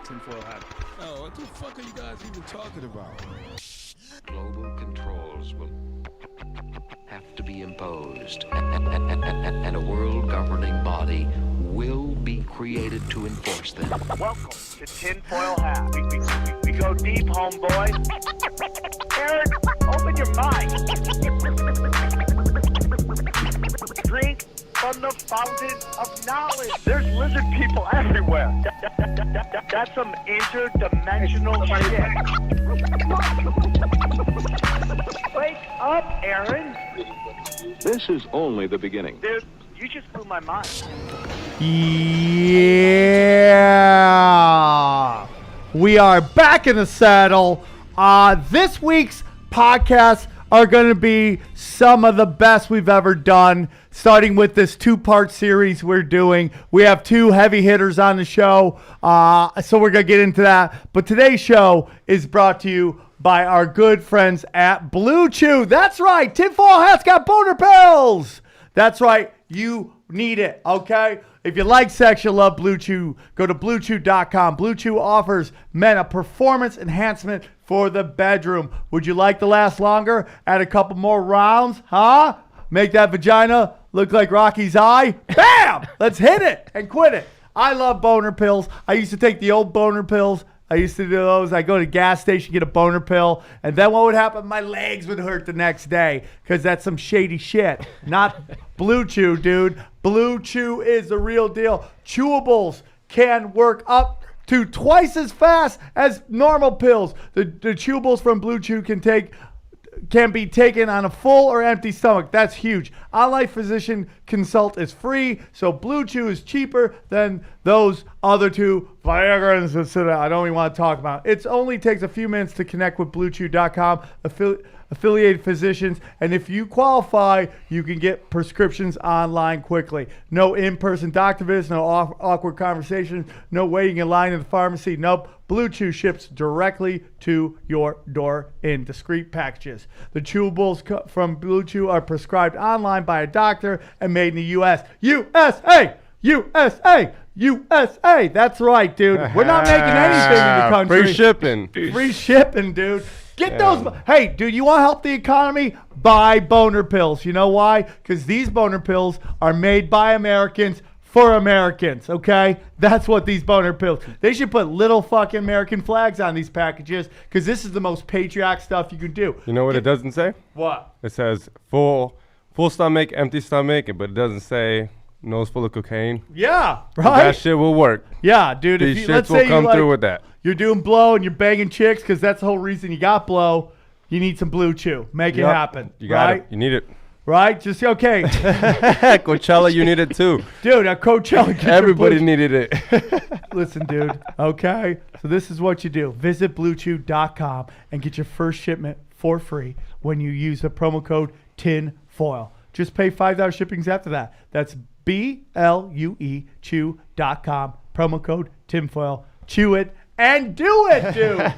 tinfoil hat. Oh, what the fuck are you guys even talking about? Global controls will have to be imposed, and a world governing body will be created to enforce them. Welcome to Tinfoil Hat. We go deep, homeboy. Aaron, open your mind. Drink from the fountain of knowledge. There's lizard people everywhere. That's some interdimensional shit. Wake up, Aaron. This is only the beginning. Dude, you just blew my mind. Yeah, we are back in the saddle. This week's podcasts are going to be some of the best we've ever done, starting with this two-part series we're doing. We have two heavy hitters on the show, so we're going to get into that. But today's show is brought to you by our good friends at Blue Chew. That's right, Tinfoil Hat's got boner pills. That's right, you need it, okay? If you like sex, you love Blue Chew, go to BlueChew.com. Blue Chew offers men a performance enhancement for the bedroom. Would you like to last longer? Add a couple more rounds, huh? Make that vagina look like Rocky's eye? Bam! Let's hit it and quit it. I love boner pills. I used to take the old boner pills. I used to do those. I go to the gas station, get a boner pill, and then what would happen? My legs would hurt the next day because that's some shady shit. Not Blue Chew, dude. Blue Chew is the real deal. Chewables can work up to twice as fast as normal pills. The chewables from Blue Chew can be taken on a full or empty stomach. That's huge. Online physician consult is free, so Blue Chew is cheaper than those other two Viagra and I don't even want to talk about. It only takes a few minutes to connect with BlueChew.com affiliated physicians, and if you qualify, you can get prescriptions online quickly. No in-person doctor visits, no awkward conversations, no waiting in line in the pharmacy. Nope. Blue Chew ships directly to your door in discreet packages. The chewables from Blue Chew are prescribed online by a doctor and made in the U.S. USA! USA! USA! That's right, dude. We're not making anything in the country. Free shipping. Free shipping, dude. Get those. Hey, dude, you want to help the economy? Buy boner pills. You know why? Because these boner pills are made by Americans for Americans, okay? That's what these boner pills. They should put little fucking American flags on these packages because this is the most patriotic stuff you can do. You know what it doesn't say? What? It says full stomach, empty stomach, but it doesn't say nose full of cocaine. Yeah, right? That shit will work. Yeah, dude. These shits will come through with that. You're doing blow and you're banging chicks because that's the whole reason you got blow. You need some Blue Chew. Make it happen. You got it. You need it. Right? Just okay. Coachella, you need it too. Dude, at Coachella. Everybody needed it. Listen, dude. Okay? So this is what you do. Visit BlueChew.com and get your first shipment for free when you use the promo code TINFOIL. Just pay $5 shippings after that. That's BLUE Chew.com. Promo code TINFOIL. Chew it. And do it, dude.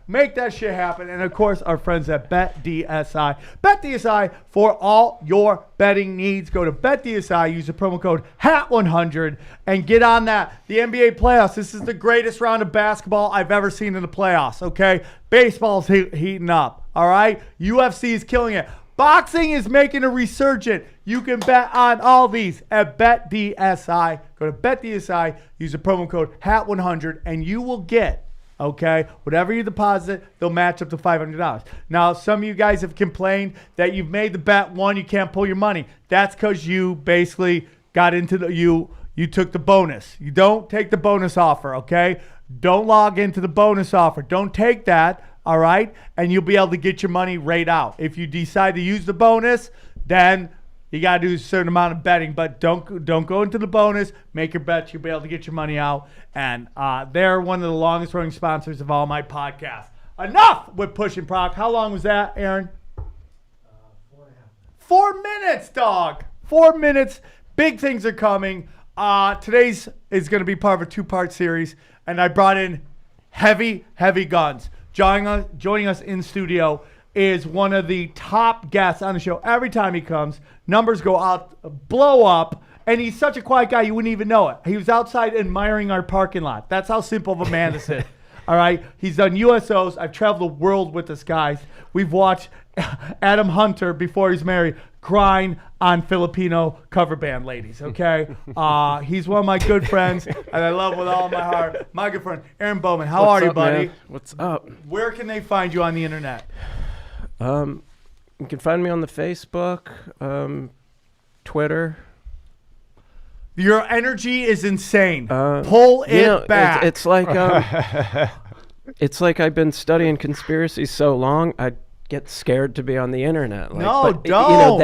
Make that shit happen. And, of course, our friends at BetDSI. BetDSI for all your betting needs. Go to BetDSI, use the promo code HAT100, and get on that. The NBA playoffs, this is the greatest round of basketball I've ever seen in the playoffs, okay? Baseball's heating up, all right? UFC is killing it. Boxing is making a resurgence. You can bet on all these at BetDSI. Go to BetDSI, use the promo code HAT100, and you will get, okay, whatever you deposit, they'll match up to $500. Now, some of you guys have complained that you've made the bet, you can't pull your money. That's because you basically got into you took the bonus. You don't take the bonus offer, okay? Don't log into the bonus offer. Don't take that. All right, and you'll be able to get your money right out. If you decide to use the bonus, then you got to do a certain amount of betting, but don't go into the bonus. Make your bets. You'll be able to get your money out, and they're one of the longest-running sponsors of all my podcasts. Enough with pushing product. How long was that, Aaron? 4.5 minutes. 4 minutes, dog. 4 minutes. Big things are coming. Today's is going to be part of a two-part series, and I brought in heavy guns. Joining us in studio is one of the top guests on the show. Every time he comes, numbers go out, blow up, And he's such a quiet guy, you wouldn't even know it. He was outside admiring our parking lot. That's how simple of a man this is. All right? He's done USOs. I've traveled the world with this guy. We've watched Adam Hunter, before he's married, grind on Filipino cover band ladies, okay? He's one of my good friends, and I love with all my heart. My good friend, Aaron Bowman. How are you, buddy? Man? What's up? Where can they find you on the internet? You can find me on the Facebook, Twitter. Your energy is insane. Pull it back. It's like it's like I've been studying conspiracies so long, I get scared to be on the internet. Like, no, but, don't. You know,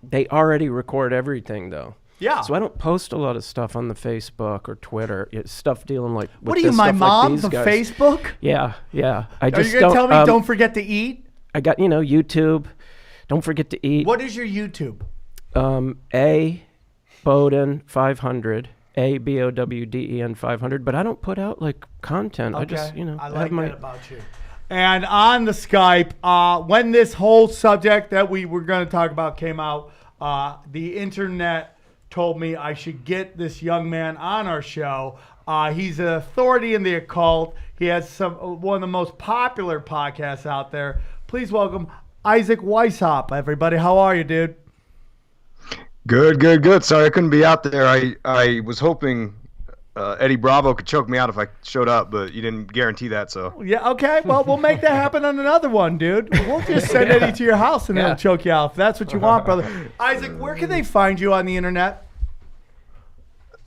they already record everything though. Yeah. So I don't post a lot of stuff on the Facebook or Twitter. It's stuff dealing like. What are you, my mom? The guys. Facebook? Yeah. Are you gonna tell me don't forget to eat? I got YouTube. Don't forget to eat. What is your YouTube? Bowden 500. Bowden 500. But I don't put out like content. Okay. I just I like that about you. And on the Skype, when this whole subject that we were going to talk about came out, the internet told me I should get this young man on our show. He's an authority in the occult. He has one of the most popular podcasts out there. Please welcome Isaac Weishaupt, everybody. How are you, dude? Good. Sorry I couldn't be out there. I was hoping Eddie Bravo could choke me out if I showed up, but you didn't guarantee that, so. Yeah, okay. Well, we'll make that happen on another one, dude. We'll just send Eddie to your house and he'll choke you out if that's what you want, brother. Isaac, where can they find you on the internet?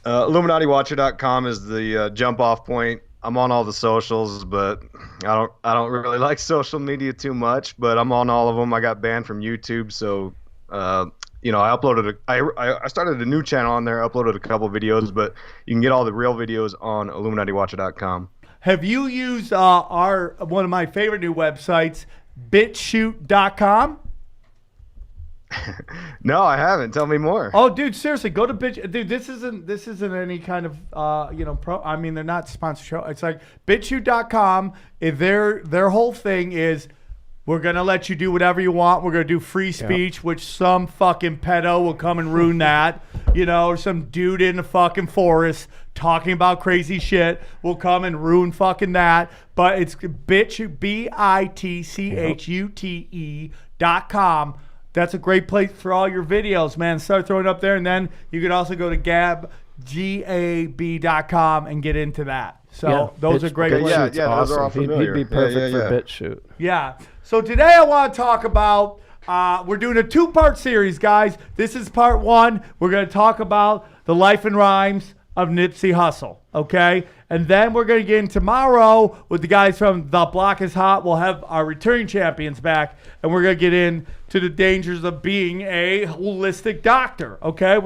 IlluminatiWatcher.com is the jump-off point. I'm on all the socials, but I don't really like social media too much, but I'm on all of them. I got banned from YouTube, so I uploaded I started a new channel on there, uploaded a couple videos, but you can get all the real videos on IlluminatiWatcher.com. Have you used one of my favorite new websites, BitChute.com? No, I haven't. Tell me more. Oh, dude, seriously, go to BitChute. Dude, this isn't any kind of I mean, they're not sponsored show. It's like BitChute.com. Their whole thing is, we're going to let you do whatever you want. We're going to do free speech, which some fucking pedo will come and ruin that. Or some dude in the fucking forest talking about crazy shit will come and ruin fucking that. But it's BitChute.com. That's a great place for all your videos, man. Start throwing it up there. And then you can also go to gab.com and get into that. So those are great places. Yeah, awesome. Those are all familiar. He'd be perfect for BitChute. Yeah. So today I want to talk about, we're doing a two-part series, guys. This is part one. We're going to talk about the life and rhymes of Nipsey Hussle, okay? And then we're going to get in tomorrow with the guys from The Block is Hot. We'll have our returning champions back, and we're going to get into the dangers of being a holistic doctor, okay?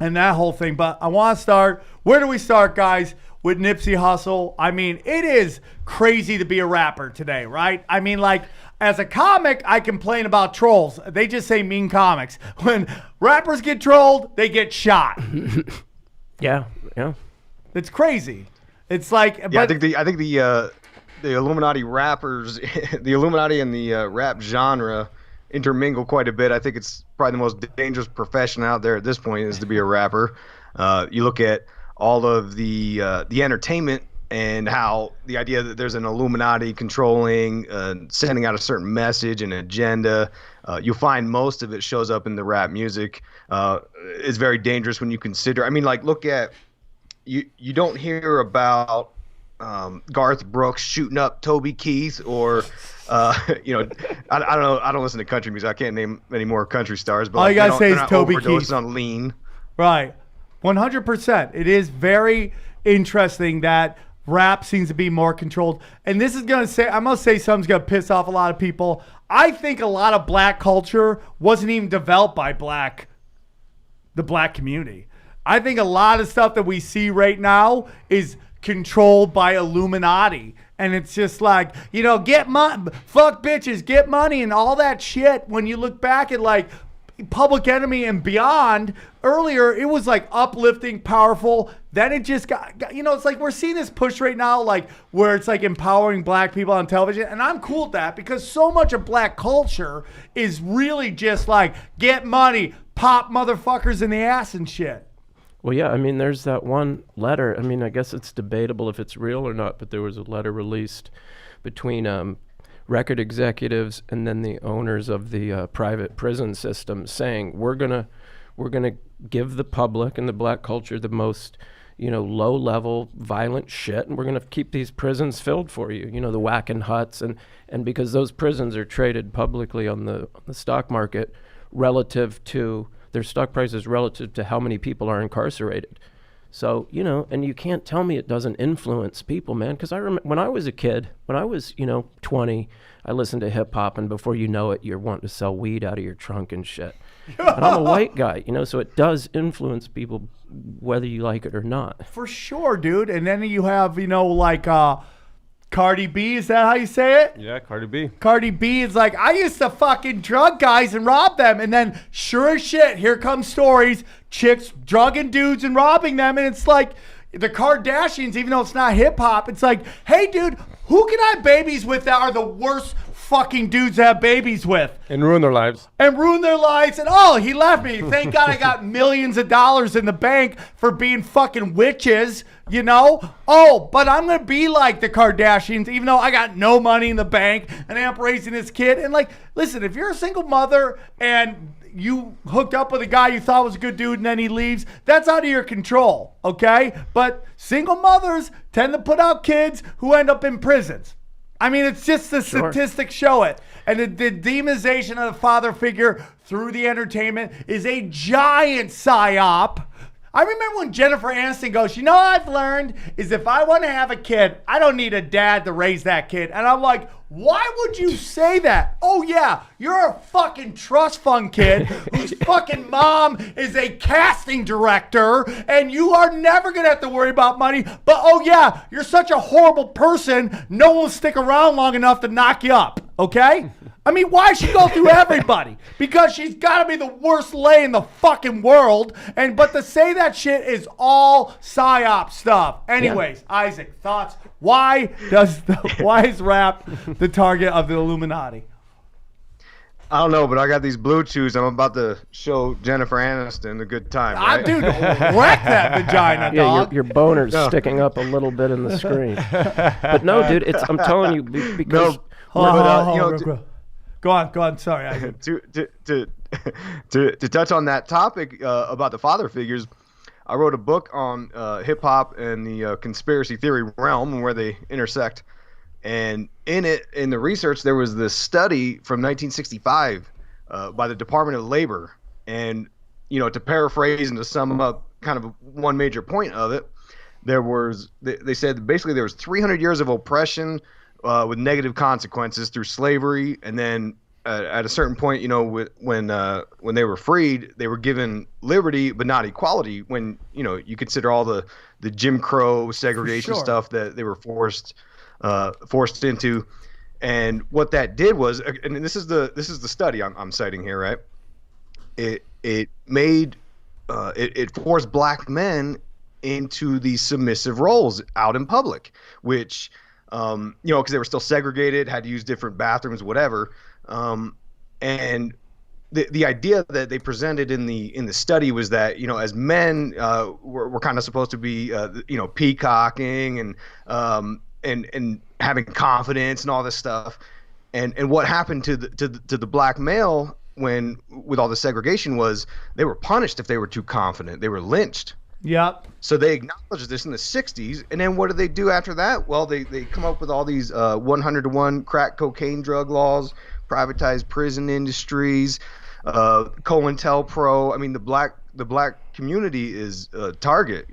And that whole thing. But I want to start, where do we start, guys? With Nipsey Hussle. I mean, it is crazy to be a rapper today, right? I mean, like, as a comic, I complain about trolls. They just say mean comics. When rappers get trolled, they get shot. Yeah. It's crazy. It's like, I think the Illuminati rappers, the Illuminati and the rap genre intermingle quite a bit. I think it's probably the most dangerous profession out there at this point is to be a rapper. You look at all of the entertainment and how the idea that there's an Illuminati controlling, sending out a certain message and agenda. You'll find most of it shows up in the rap music. It's very dangerous when you consider. I mean, like, look at you don't hear about Garth Brooks shooting up Toby Keith or I don't know. I don't listen to country music. I can't name any more country stars. But all you gotta say is Toby Keith on lean. Right. 100%. It is very interesting that rap seems to be more controlled. And this is going to say, I'm going to say something's going to piss off a lot of people. I think a lot of black culture wasn't even developed by the black community. I think a lot of stuff that we see right now is controlled by Illuminati. And it's just like, get money, fuck bitches, get money and all that shit. When you look back at like Public Enemy and beyond, earlier it was like uplifting, powerful. Then it just got it's like we're seeing this push right now, like where it's like empowering black people on television. And I'm cool with that because so much of black culture is really just like get money, pop motherfuckers in the ass and shit. Well, yeah, I mean, there's that one letter. I mean, I guess it's debatable if it's real or not, but there was a letter released between record executives and then the owners of the private prison system saying, we're gonna give the public and the black culture the most, low-level violent shit, and we're gonna keep these prisons filled for you. The whacking huts, and because those prisons are traded publicly on the stock market relative to their stock prices relative to how many people are incarcerated. So, and you can't tell me it doesn't influence people, man. Because I remember when I was a kid, when I was, 20, I listened to hip hop, and before you know it, you're wanting to sell weed out of your trunk and shit. And I'm a white guy, so it does influence people whether you like it or not. For sure, dude. And then you have, Cardi B, is that how you say it? Yeah, Cardi B. Cardi B is like, I used to fucking drug guys and rob them. And then sure as shit, here come stories, chicks drugging dudes and robbing them. And it's like the Kardashians, even though it's not hip hop, it's like, hey, dude, who can I have babies with that are the worst fucking dudes to have babies with? And ruin their lives. And oh, he left me. Thank God I got millions of dollars in the bank for being fucking witches, Oh, but I'm going to be like the Kardashians, even though I got no money in the bank and I am raising this kid. And listen, if you're a single mother and you hooked up with a guy you thought was a good dude and then he leaves, that's out of your control, okay? But single mothers tend to put out kids who end up in prisons. I mean, it's just the statistics show it. And the demonization of the father figure through the entertainment is a giant psyop. I remember when Jennifer Aniston goes, what I've learned is if I want to have a kid, I don't need a dad to raise that kid. And I'm like, why would you say that? Oh, yeah, you're a fucking trust fund kid whose fucking mom is a casting director, and you are never going to have to worry about money. But, oh, yeah, you're such a horrible person, no one will stick around long enough to knock you up, okay? I mean, why she go through everybody? Because she's got to be the worst lay in the fucking world. But to say that shit is all psyop stuff. Anyways, yeah. Isaac, thoughts? Why is rap the target of the Illuminati? I don't know, but I got these Bluetooths. I'm about to show Jennifer Aniston a good time. Right? Dude, wreck that vagina, dog. Yeah, your boner's sticking up a little bit in the screen. But no, dude, I'm telling you, because... Go on. Sorry, Isaac. to touch on that topic about the father figures, I wrote a book on hip hop and the conspiracy theory realm and where they intersect. And in the research, there was this study from 1965 by the Department of Labor. And to paraphrase and to sum up kind of one major point of it, they said basically there was 300 years of oppression with negative consequences through slavery, and then at a certain point, when they were freed, they were given liberty but not equality. When you consider all the Jim Crow segregation stuff that they were forced into, and what that did was, and this is the study I'm citing here, right? It forced black men into these submissive roles out in public, which because they were still segregated, had to use different bathrooms, whatever. And the idea that they presented in the study was that, as men, we're kind of supposed to be, peacocking and having confidence and all this stuff. And what happened to the black male with all the segregation was they were punished if they were too confident. They were lynched. Yep. So they acknowledged this in the 60s, and then what did they do after that? Well, they come up with all these 100-to-1 crack cocaine drug laws, privatized prison industries, COINTELPRO. I mean, the black community is a target,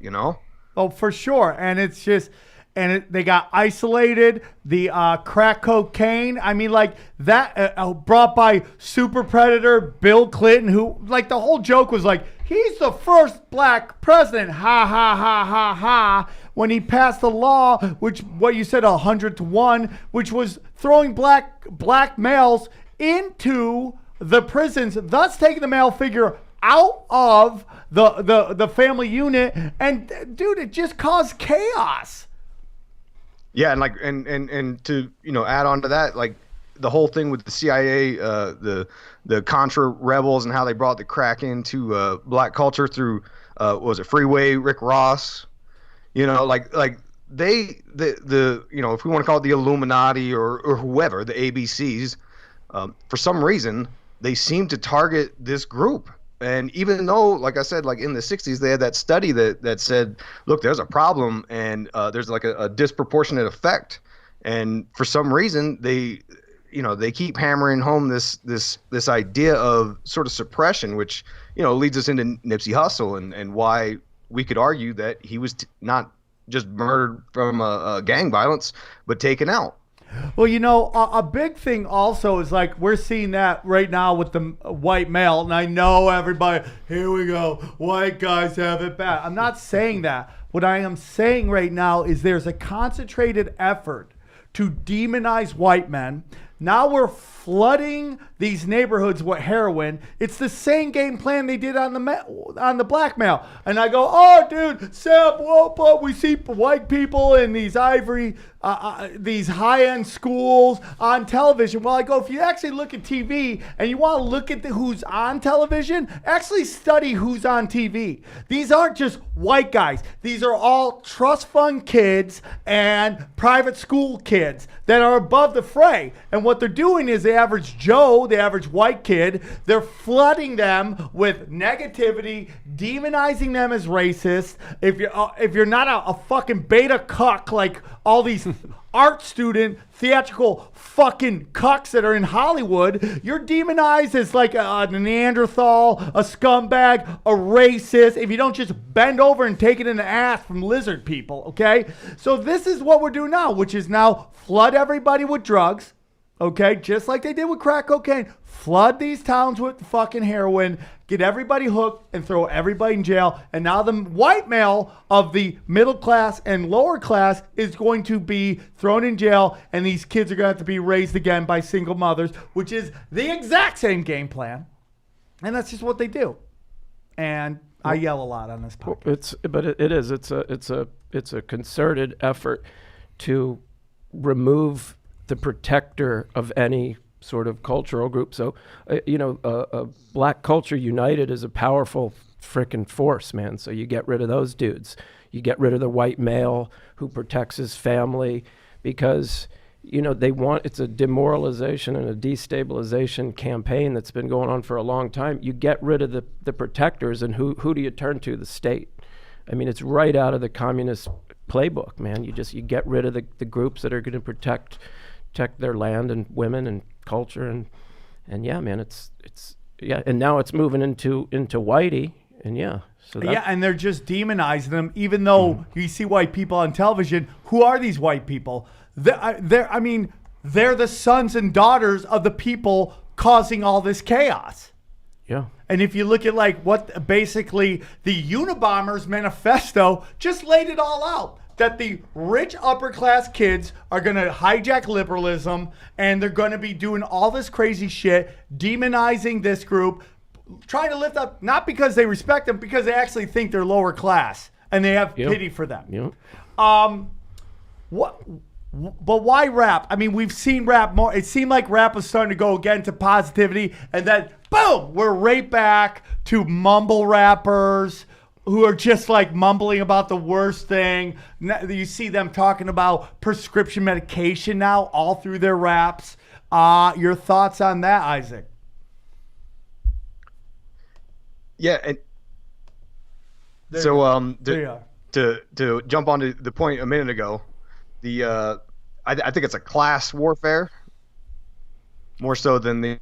Oh, for sure. And it's just, they got isolated. The crack cocaine, I mean, like that brought by super predator Bill Clinton, who, like, the whole joke was like, he's the first black president, ha, ha, ha, ha, ha, when he passed the law, which, what you said, 100-to-1, which was throwing black males into the prisons, thus taking the male figure out of the family unit. And, dude, it just caused chaos. Yeah, and to add on to that, like the whole thing with the CIA, the Contra rebels, and how they brought the crack into black culture through what was it Freeway, Rick Ross, like the if we want to call it the Illuminati or whoever, the ABCs, for some reason they seem to target this group. And even though, like I said, like in the 60s, they had that study that said, look, there's a problem and there's like a disproportionate effect. And for some reason, they keep hammering home this idea of sort of suppression, which, leads us into Nipsey Hussle and why we could argue that he was not just murdered from gang violence, but taken out. Well, a big thing also is like we're seeing that right now with the white male. And I know everybody, here we go, white guys have it bad. I'm not saying that. What I am saying right now is there's a concentrated effort to demonize white men. Now we're flooding these neighborhoods with heroin. It's the same game plan they did on the blackmail. And I go, oh, dude, Sam, but we see white people in these these high-end schools on television. Well, I go, if you actually look at TV and you want to look at who's on television, actually study who's on TV. These aren't just white guys. These are all trust fund kids and private school kids that are above the fray. And what they're doing is the average Joe, the average white kid, they're flooding them with negativity, demonizing them as racist. If you're not a fucking beta cuck like all these art student theatrical fucking cucks that are in Hollywood, you're demonized as like a Neanderthal, a scumbag, a racist, if you don't just bend over and take it in the ass from lizard people, okay? So this is what we're doing now, which is now flood everybody with drugs, okay? Just like they did with crack cocaine. Flood these towns with fucking heroin, get everybody hooked, and throw everybody in jail. And now the white male of the middle class and lower class is going to be thrown in jail, and these kids are going to have to be raised again by single mothers, which is the exact same game plan. And that's just what they do. And I yell a lot on this podcast. It's a concerted effort to remove the protector of any sort of cultural group. So, Black Culture United is a powerful frickin' force, man. So you get rid of those dudes. You get rid of the white male who protects his family because, it's a demoralization and a destabilization campaign that's been going on for a long time. You get rid of the protectors, and who do you turn to? The state. I mean, it's right out of the communist playbook, man. You get rid of the groups that are going to protect their land and women and culture and yeah, man, it's and now it's moving into whitey, and and they're just demonizing them, even though you see white people on television. Who are these white people? They're the sons and daughters of the people causing all this chaos. Yeah. And if you look at like what basically the Unabomber's manifesto just laid it all out. That the rich upper class kids are going to hijack liberalism, and they're going to be doing all this crazy shit, demonizing this group, trying to lift up, not because they respect them, because they actually think they're lower class and they have pity for them. Yep. But why rap? I mean, we've seen rap more. It seemed like rap was starting to go again to positivity, and then boom, we're right back to mumble rappers who are just like mumbling about the worst thing. You see them talking about prescription medication now all through their raps. Your thoughts on that, Isaac? Yeah, and to jump onto the point a minute ago, I think it's a class warfare more so than the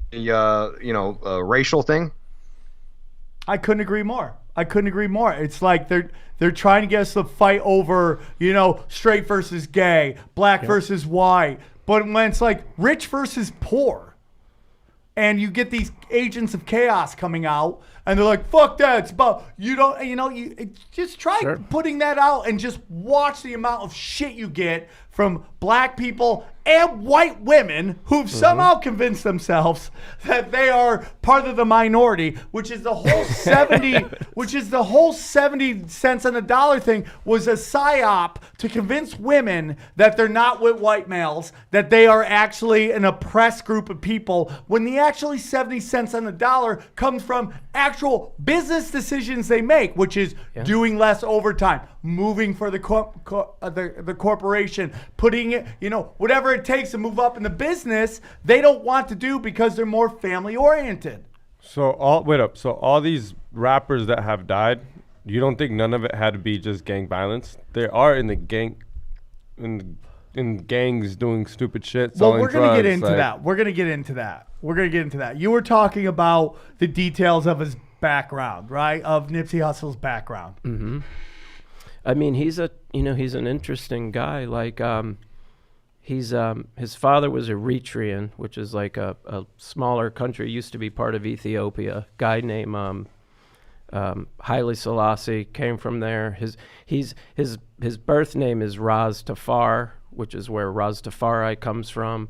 racial thing. I couldn't agree more. It's like they're trying to get us to fight over, straight versus gay, black versus white. But when it's like rich versus poor, and you get these agents of chaos coming out, and they're like, fuck that. It's about, just try Sure. putting that out and just watch the amount of shit you get from black people and white women who've somehow convinced themselves that they are part of the minority, which is the whole 70 cents on the dollar thing was a psyop to convince women that they're not with white males, that they are actually an oppressed group of people, when the actually 70 cents on the dollar comes from actual business decisions they make, which is doing less overtime, moving for the corporation, putting it, whatever it takes to move up in the business, they don't want to do because they're more family oriented. So all these rappers that have died, you don't think none of it had to be just gang violence? They are in the gang, in gangs doing stupid shit. Well, we're going to get into that. We're going to get into that. You were talking about the details of his background, right? Of Nipsey Hussle's background. Mm-hmm. I mean, he's an interesting guy. Like, his father was Eritrean, which is like a smaller country, used to be part of Ethiopia. Guy named Haile Selassie came from there. His birth name is Ras Tafar, which is where Rastafari comes from.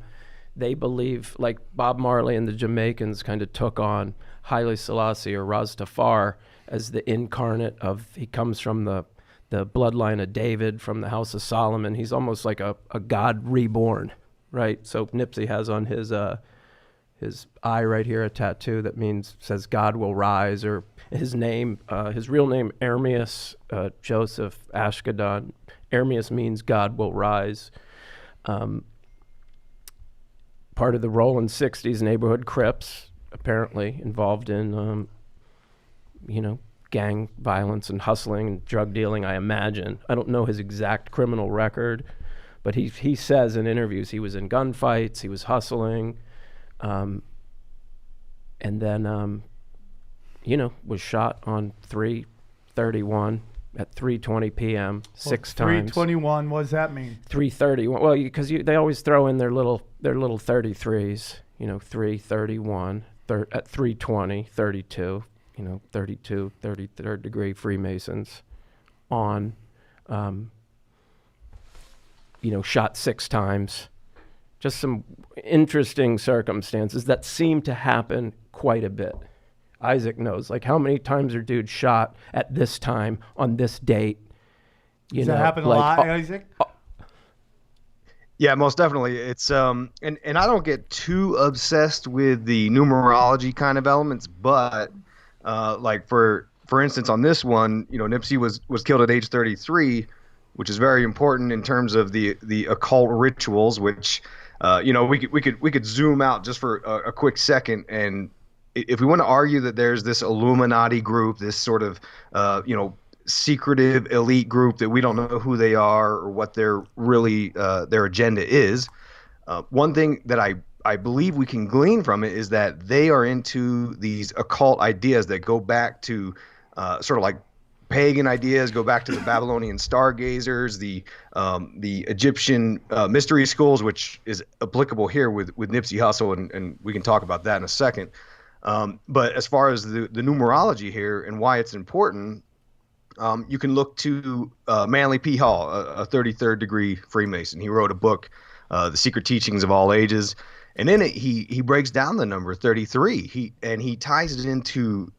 They believe, like Bob Marley and the Jamaicans kind of took on Haile Selassie or Rastafar as the incarnate of, he comes from the bloodline of David, from the house of Solomon. He's almost like a God reborn, right? So Nipsey has on his eye right here a tattoo that says God will rise, or his name, his real name, Ermias Joseph Ashkadon. Ermias means God will rise. Part of the Rolling 60s neighborhood Crips, apparently involved in, gang violence and hustling and drug dealing, I imagine. I don't know his exact criminal record, but he says in interviews he was in gunfights, he was hustling, and then, was shot on 3/31 at 3:20 p.m. six times. 321, what does that mean? 3:31. Well, because they always throw in their little 33s. 3:31 at 3:20, 32. 32, 33rd degree Freemasons on, shot 6 times. Just some interesting circumstances that seem to happen quite a bit. Isaac knows, like, how many times are dudes shot at this time on this date? Does that happen a lot, Isaac? Yeah, most definitely. It's and I don't get too obsessed with the numerology kind of elements, but like for instance, on this one, Nipsey was killed at age 33, which is very important in terms of the occult rituals, which we could zoom out just for a quick second, and if we want to argue that there's this Illuminati group, this sort of secretive elite group that we don't know who they are or what their agenda is, one thing that I believe we can glean from it is that they are into these occult ideas that go back to sort of like pagan ideas, go back to the Babylonian stargazers, the Egyptian mystery schools, which is applicable here with Nipsey Hussle, and we can talk about that in a second. But as far as the numerology here and why it's important, you can look to Manly P. Hall, a 33rd degree Freemason. He wrote a book, The Secret Teachings of All Ages. And in it, he breaks down the number 33. He ties it into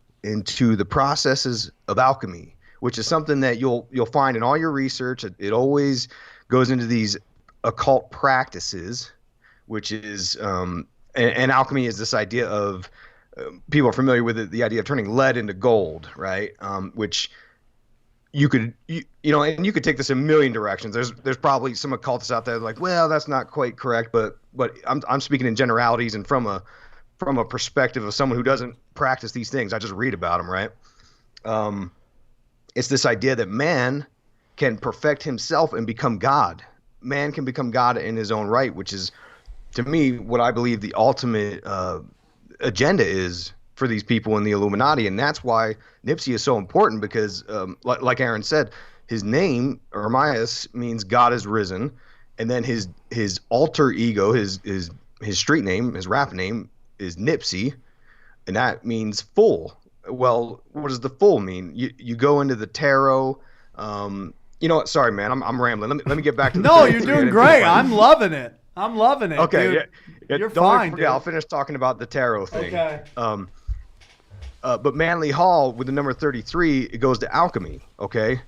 the processes of alchemy, which is something that you'll find in all your research. It always goes into these occult practices, which is and alchemy is this idea of people are familiar with it, the idea of turning lead into gold, right? Which you could and you could take this a million directions. There's probably some occultists out there like, well, that's not quite correct, but I'm speaking in generalities and from a perspective of someone who doesn't practice these things. I just read about them, right? It's this idea that man can perfect himself and become God. Man can become God in his own right, which is, to me, what I believe the ultimate agenda is for these people in the Illuminati. And that's why Nipsey is so important, because like Aaron said, his name, Ermias, means God is risen. And then his alter ego, his street name, his rap name is Nipsey, and that means full. well, what does the full mean? You go into the tarot. You know what? Sorry, man. I'm rambling. Let me get back to the No, you're 33. I doing didn't great. finish my- I'm loving it. I'm loving it. Okay, dude. yeah. You're Don't fine, forget, dude. I'll finish talking about the tarot thing. Okay. But Manly Hall with the number 33, it goes to alchemy. Okay.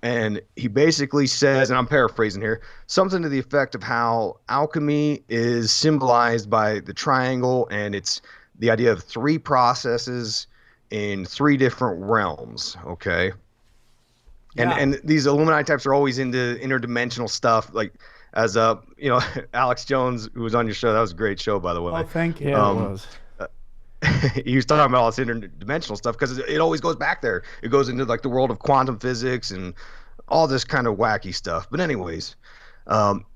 And he basically says, and I'm paraphrasing here, something to the effect of how alchemy is symbolized by the triangle, and it's the idea of three processes in three different realms. Okay. And these Illuminati types are always into interdimensional stuff, like as Alex Jones, who was on your show. That was a great show, by the way. Oh, thank you. Yeah, it was. He was talking about all this interdimensional stuff because it always goes back there. It goes into like the world of quantum physics and all this kind of wacky stuff. But anyways,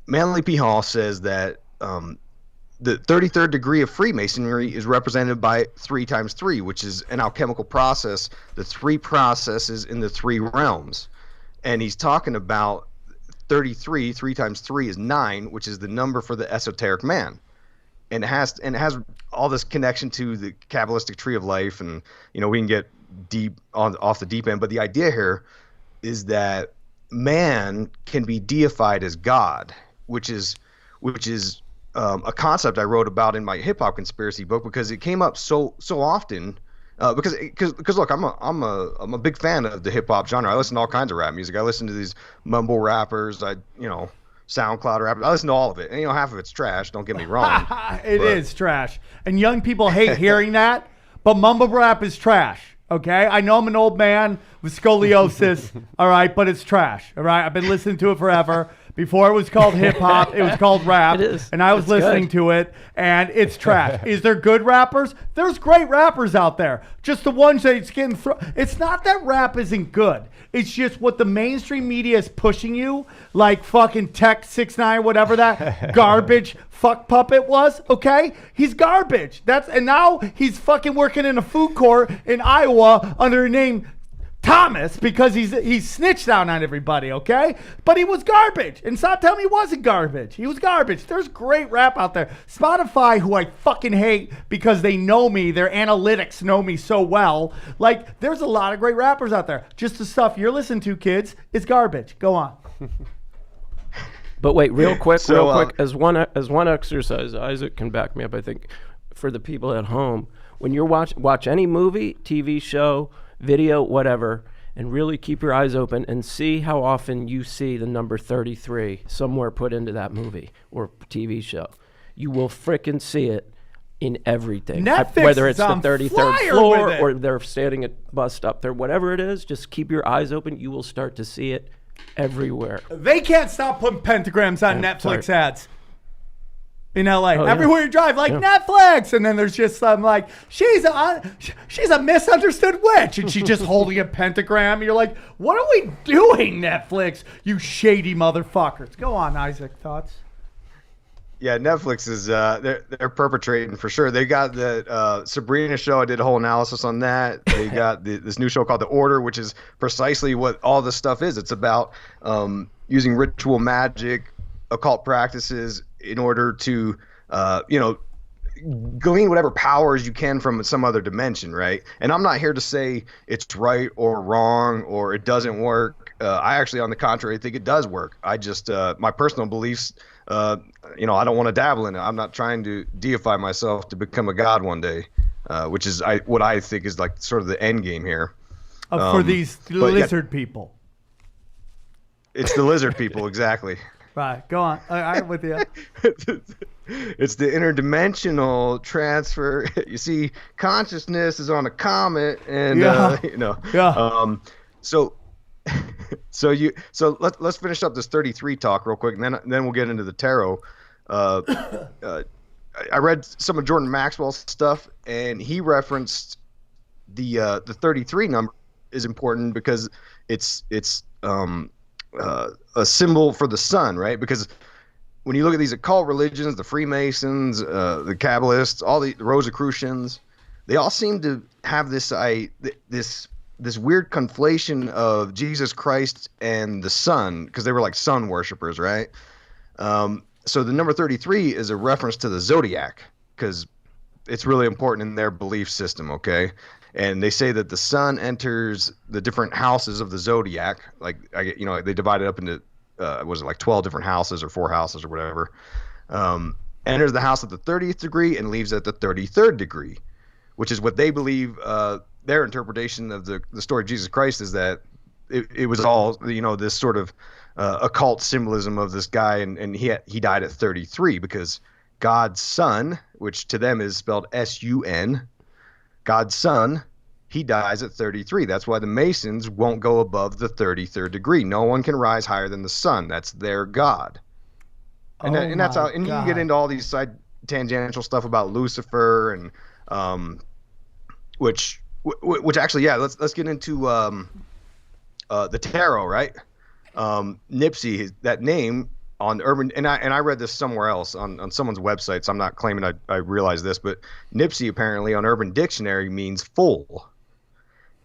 Manly P. Hall says that the 33rd degree of Freemasonry is represented by 3 times 3, which is an alchemical process, the 3 processes in the 3 realms. And he's talking about 33, 3 times 3 is 9, which is the number for the esoteric man. And it has all this connection to the Kabbalistic tree of life, and we can get deep off the deep end. But the idea here is that man can be deified as God, which is a concept I wrote about in my hip hop conspiracy book because it came up so often. Because look, I'm a big fan of the hip hop genre. I listen to all kinds of rap music. I listen to these mumble rappers. SoundCloud rappers. I listen to all of it, and half of it's trash. Don't get me wrong. It is trash, and young people hate hearing that. But mumble rap is trash. Okay, I know I'm an old man with scoliosis. All right, but it's trash. All right, I've been listening to it forever. Before it was called hip hop, it was called rap. It is. And I was It's listening good. to it, and it's trash. Is there good rappers? There's great rappers out there. Just the ones that it's getting thrown. It's not that rap isn't good. It's just what the mainstream media is pushing you, like fucking Tech 6ix9ine, whatever that garbage fuck puppet was. Okay, he's garbage. And now he's fucking working in a food court in Iowa under the name Thomas because he's snitched down on everybody, okay? But he was garbage. And stop telling me he wasn't garbage. He was garbage. There's great rap out there. Spotify, who I fucking hate because they know me, their analytics know me so well. Like, there's a lot of great rappers out there. Just the stuff you're listening to, kids, is garbage. Go on. But wait, real quick, So, as one exercise, Isaac can back me up. I think for the people at home, when you're watch any movie, TV show, video, whatever, and really keep your eyes open and see how often you see the number 33 somewhere put into that movie or TV show. You will frickin' see it in everything. Netflix Whether is it's the on 33rd fire floor with it. or they're standing at bus stop there, whatever it is, just keep your eyes open. You will start to see it everywhere. They can't stop putting pentagrams on Yeah, Netflix sorry. ads. In LA, Oh, yeah. everywhere you drive, like Yeah. Netflix, and then there's just some like she's a misunderstood witch, and she's just holding a pentagram. And you're like, what are we doing, Netflix? You shady motherfuckers. Go on, Isaac. Thoughts? Yeah, Netflix is they're perpetrating for sure. They got the Sabrina show. I did a whole analysis on that. They got this new show called The Order, which is precisely what all this stuff is. It's about using ritual magic, occult practices in order to glean whatever powers you can from some other dimension, right? And I'm not here to say it's right or wrong or it doesn't work. I actually, on the contrary, think it does work. I just my personal beliefs. I don't want to dabble in it. I'm not trying to deify myself to become a god one day, which is what I think is like sort of the end game here. For these but yeah. lizard people. It's the lizard people, exactly. Right. Go on. I'm with you. It's the interdimensional transfer. You see, consciousness is on a comet, and Yeah. So let's finish up this 33 talk real quick, and then we'll get into the tarot. I read some of Jordan Maxwell's stuff, and he referenced the 33 number is important because it's a symbol for the sun, right? Because when you look at these occult religions, the Freemasons, the Kabbalists, all the Rosicrucians, they all seem to have this weird conflation of Jesus Christ and the sun, because they were like sun worshipers, right? So the number 33 is a reference to the zodiac, because it's really important in their belief system, okay? And they say that the sun enters the different houses of the zodiac. Like, they divide it up into, was it like 12 different houses or 4 houses or whatever. Enters the house at the 30th degree and leaves at the 33rd degree, which is what they believe. Their interpretation of the story of Jesus Christ is that it was all, this sort of occult symbolism of this guy, and he died at 33 because God's son, which to them is spelled S-U-N, God's son, he dies at 33. That's why the Masons won't go above the 33rd degree. No one can rise higher than the sun. That's their God. And, that's how. And you can get into all these side tangential stuff about Lucifer and which actually, yeah. Let's get into the tarot, right? Nipsey, that name on Urban, and I read this somewhere else on someone's website, so I'm not claiming I realized this, but Nipsey apparently on Urban Dictionary means fool.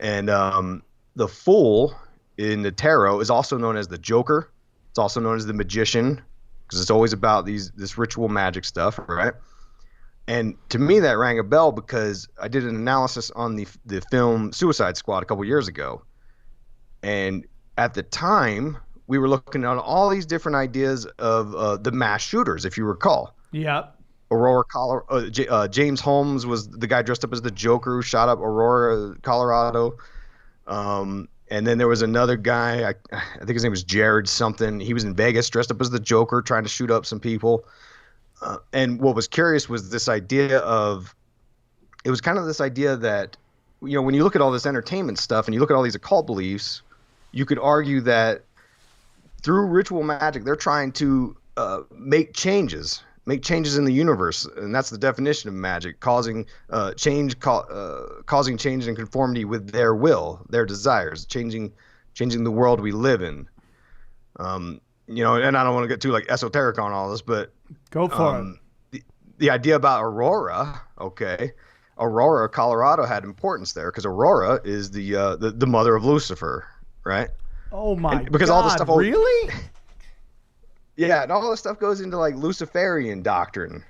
And the fool in the tarot is also known as the Joker. It's also known as the magician, because it's always about this ritual magic stuff, right? And to me, that rang a bell because I did an analysis on the film Suicide Squad a couple years ago. And at the time, we were looking at all these different ideas of the mass shooters, if you recall. Yeah. Aurora, Colorado. James Holmes was the guy dressed up as the Joker who shot up Aurora, Colorado. And then there was another guy, I think his name was Jared something. He was in Vegas dressed up as the Joker trying to shoot up some people. And what was curious was this idea that, when you look at all this entertainment stuff and you look at all these occult beliefs, you could argue that through ritual magic, they're trying to make changes in the universe. And that's the definition of magic, causing change and conformity with their will, their desires, changing the world we live in. And I don't want to get too esoteric on all this, but go for it. The idea about Aurora, okay. Aurora, Colorado had importance there because Aurora is the mother of Lucifer, right? Oh my God! Because all this stuff really? Yeah, and all this stuff goes into Luciferian doctrine.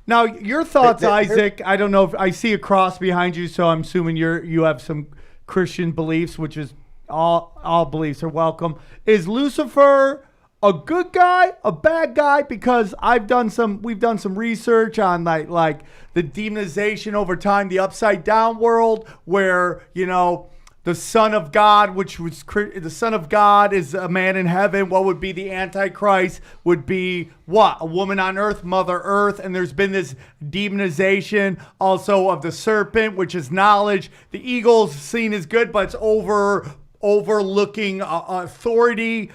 Now, your thoughts, Isaac? I don't know if I see a cross behind you, so I'm assuming you have some Christian beliefs, which is all beliefs are welcome. Is Lucifer a good guy, a bad guy? Because we've done some research on like the demonization over time, the upside down world, where the Son of God, the Son of God is a man in heaven. What would be the Antichrist? Would be what? A woman on earth, Mother Earth. And there's been this demonization also of the serpent, which is knowledge. The eagle's seen as good, but it's overlooking authority.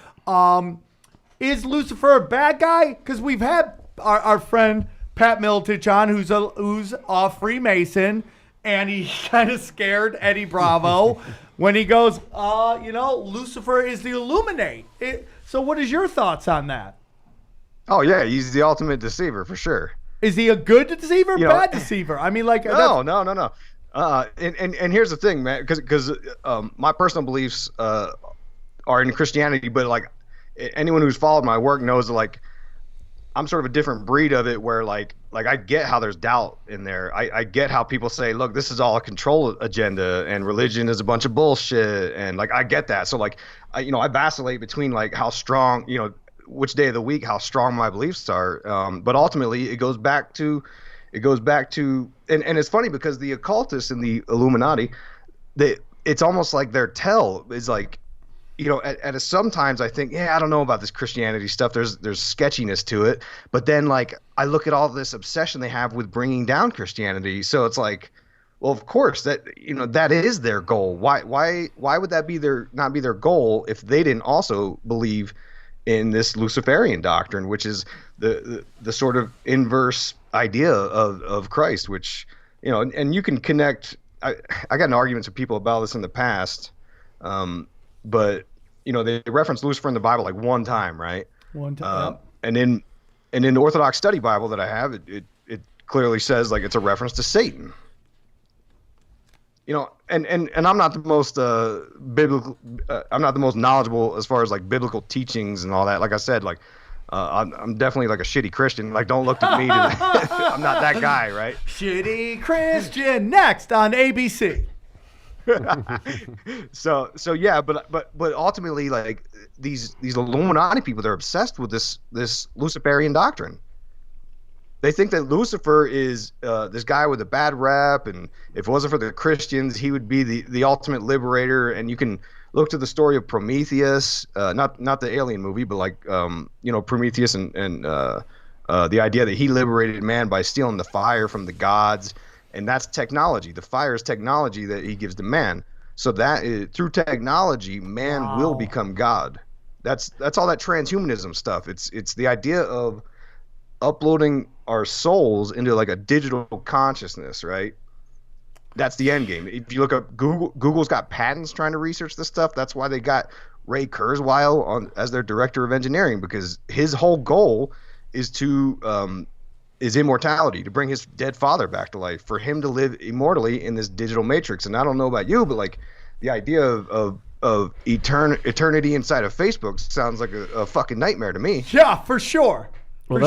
Is Lucifer a bad guy? Because we've had our friend Pat Miltich on, who's a Freemason. And he kind of scared Eddie Bravo when he goes, Lucifer is the Illuminate. So what is your thoughts on that? Oh, yeah, he's the ultimate deceiver for sure. Is he a good deceiver, bad deceiver? I mean, no. And here's the thing, man, because my personal beliefs are in Christianity, but anyone who's followed my work knows that I'm sort of a different breed of it, where I get how there's doubt in there. I get how people say, look, this is all a control agenda and religion is a bunch of bullshit. And I get that. So I vacillate between how strong, which day of the week, how strong my beliefs are. But ultimately it goes back to, and it's funny because the occultists and the Illuminati, it's almost like their tell is sometimes I think, I don't know about this Christianity stuff. There's sketchiness to it. But then I look at all this obsession they have with bringing down Christianity. So it's well, of course that is their goal. Why would that not be their goal if they didn't also believe in this Luciferian doctrine, which is the sort of inverse idea of Christ, which, and you can connect. I got in arguments with people about this in the past. But they reference Lucifer in the Bible one time, right? One time. And in the Orthodox Study Bible that I have, it clearly says it's a reference to Satan. And I'm not the most biblical. I'm not the most knowledgeable as far as biblical teachings and all that. Like I said, I'm definitely like a shitty Christian. Like, don't look to me. I'm not that guy, right? Shitty Christian. Next on ABC. So yeah, but ultimately, like these Illuminati people, they're obsessed with this Luciferian doctrine. They think that Lucifer is this guy with a bad rap, and if it wasn't for the Christians, he would be the ultimate liberator. And you can look to the story of Prometheus, not the Alien movie, but like Prometheus and the idea that he liberated man by stealing the fire from the gods. And that's technology. The fire is technology that he gives to man. So that is, through technology, man will become God. That's all that transhumanism stuff. It's the idea of uploading our souls into like a digital consciousness, right? That's the end game. If you look up Google's got patents trying to research this stuff. That's why they got Ray Kurzweil as their director of engineering, because his whole goal is is immortality, to bring his dead father back to life, for him to live immortally in this digital matrix. And I don't know about you, but like the idea of eternity inside of Facebook sounds like a fucking nightmare to me. Yeah, for sure.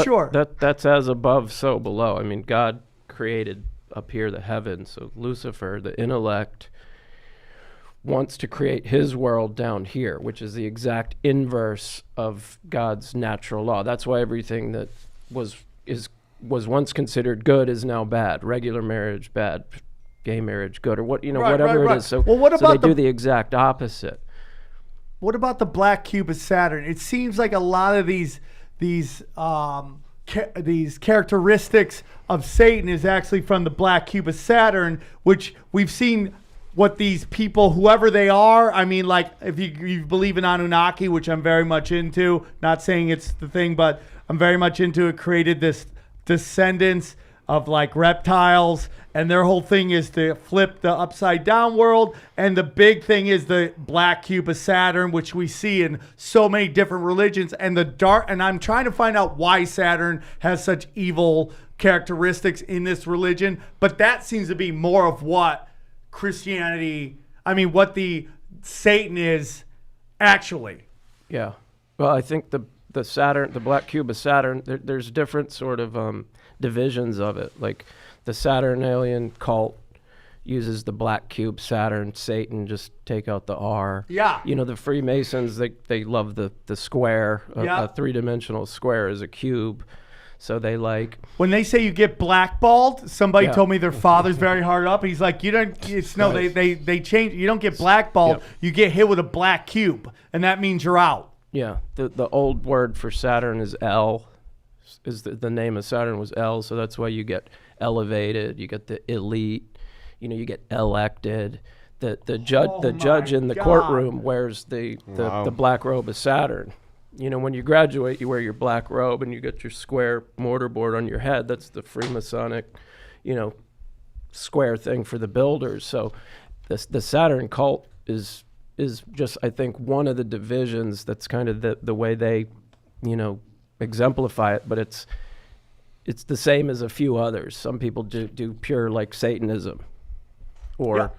Sure. That's as above, so below. I mean, God created up here the heavens. So Lucifer, the intellect, wants to create his world down here, which is the exact inverse of God's natural law. That's why everything that was once considered good is now bad. Regular marriage bad, gay marriage good, or whatever it is. So, what about they do the exact opposite. What about the black cube of Saturn? It seems like a lot of these characteristics of Satan is actually from the black cube of Saturn, which we've seen what these people, whoever they are, I mean, like if you believe in Anunnaki, which I'm very much into, not saying it's the thing, but I'm very much into it, created this descendants of like reptiles, and their whole thing is to flip the upside down world. And the big thing is the black cube of Saturn, which we see in so many different religions. And and I'm trying to find out why Saturn has such evil characteristics in this religion, but that seems to be more of what Christianity, what the Satan is actually. Yeah. Well, I think the Saturn, the black cube of Saturn, there's different sort of divisions of it. Like the Saturnalian cult uses the black cube, Saturn, Satan, just take out the R. Yeah. The Freemasons, they love the square. A three-dimensional square is a cube. So they like... When they say you get blackballed, somebody told me their father's very hard up. He's like, they change. You don't get blackballed. Yep. You get hit with a black cube, and that means you're out. Yeah. The old word for Saturn is L. Is the name of Saturn was L, so that's why you get elevated, you get the elite, you get elected. The judge in the courtroom wears the black robe of Saturn. When you graduate, you wear your black robe and you get your square mortarboard on your head. That's the Freemasonic, square thing for the builders. So the Saturn cult is just, I think, one of the divisions that's kind of the way they, exemplify it, but it's the same as a few others. Some people do pure like Satanism or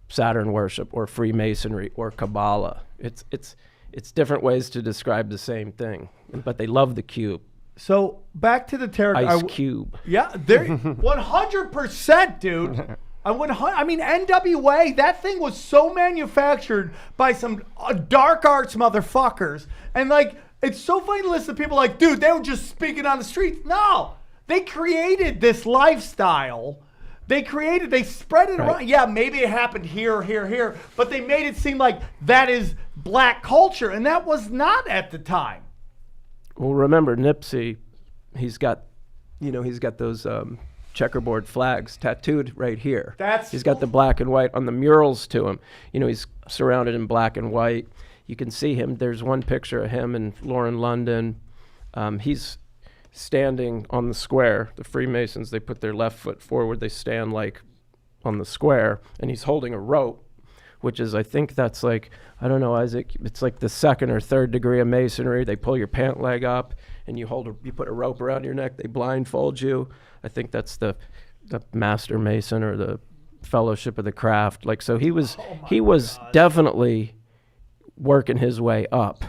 Saturn worship or Freemasonry or Kabbalah. It's different ways to describe the same thing, but they love the cube. So back to the tarot. Ice cube. Yeah, they're 100%, dude. NWA, that thing was so manufactured by some dark arts motherfuckers, and like, it's so funny to listen to people like, dude, they were just speaking on the streets. No, they created this lifestyle. They spread it around. Yeah, maybe it happened here, but they made it seem like that is black culture, and that was not at the time. Well, remember Nipsey, he's got those checkerboard flags tattooed right here. He's got the black and white on the murals to him. He's surrounded in black and white. You can see him. There's one picture of him and Lauren London. He's standing on the square. The Freemasons, they put their left foot forward. They stand like on the square, and he's holding a rope, which is, I think that's like, I don't know, Isaac, it's like the second or third degree of Masonry. They pull your pant leg up, and you put a rope around your neck. They blindfold you. I think that's the Master Mason or the Fellowship of the Craft. Like, so he was definitely working his way up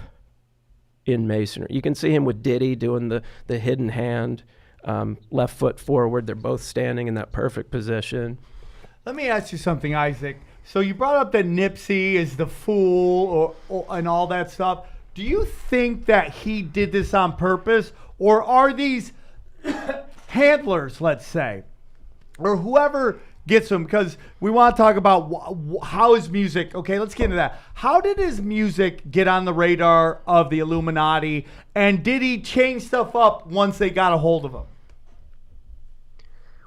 in Masonry. You can see him with Diddy doing the hidden hand, left foot forward. They're both standing in that perfect position. Let me ask you something, Isaac. So you brought up that Nipsey is the fool and all that stuff. Do you think that he did this on purpose, or are these handlers, let's say, or whoever gets him? Because we want to talk about how his music. Okay, let's get into that. How did his music get on the radar of the Illuminati, and did he change stuff up once they got a hold of him?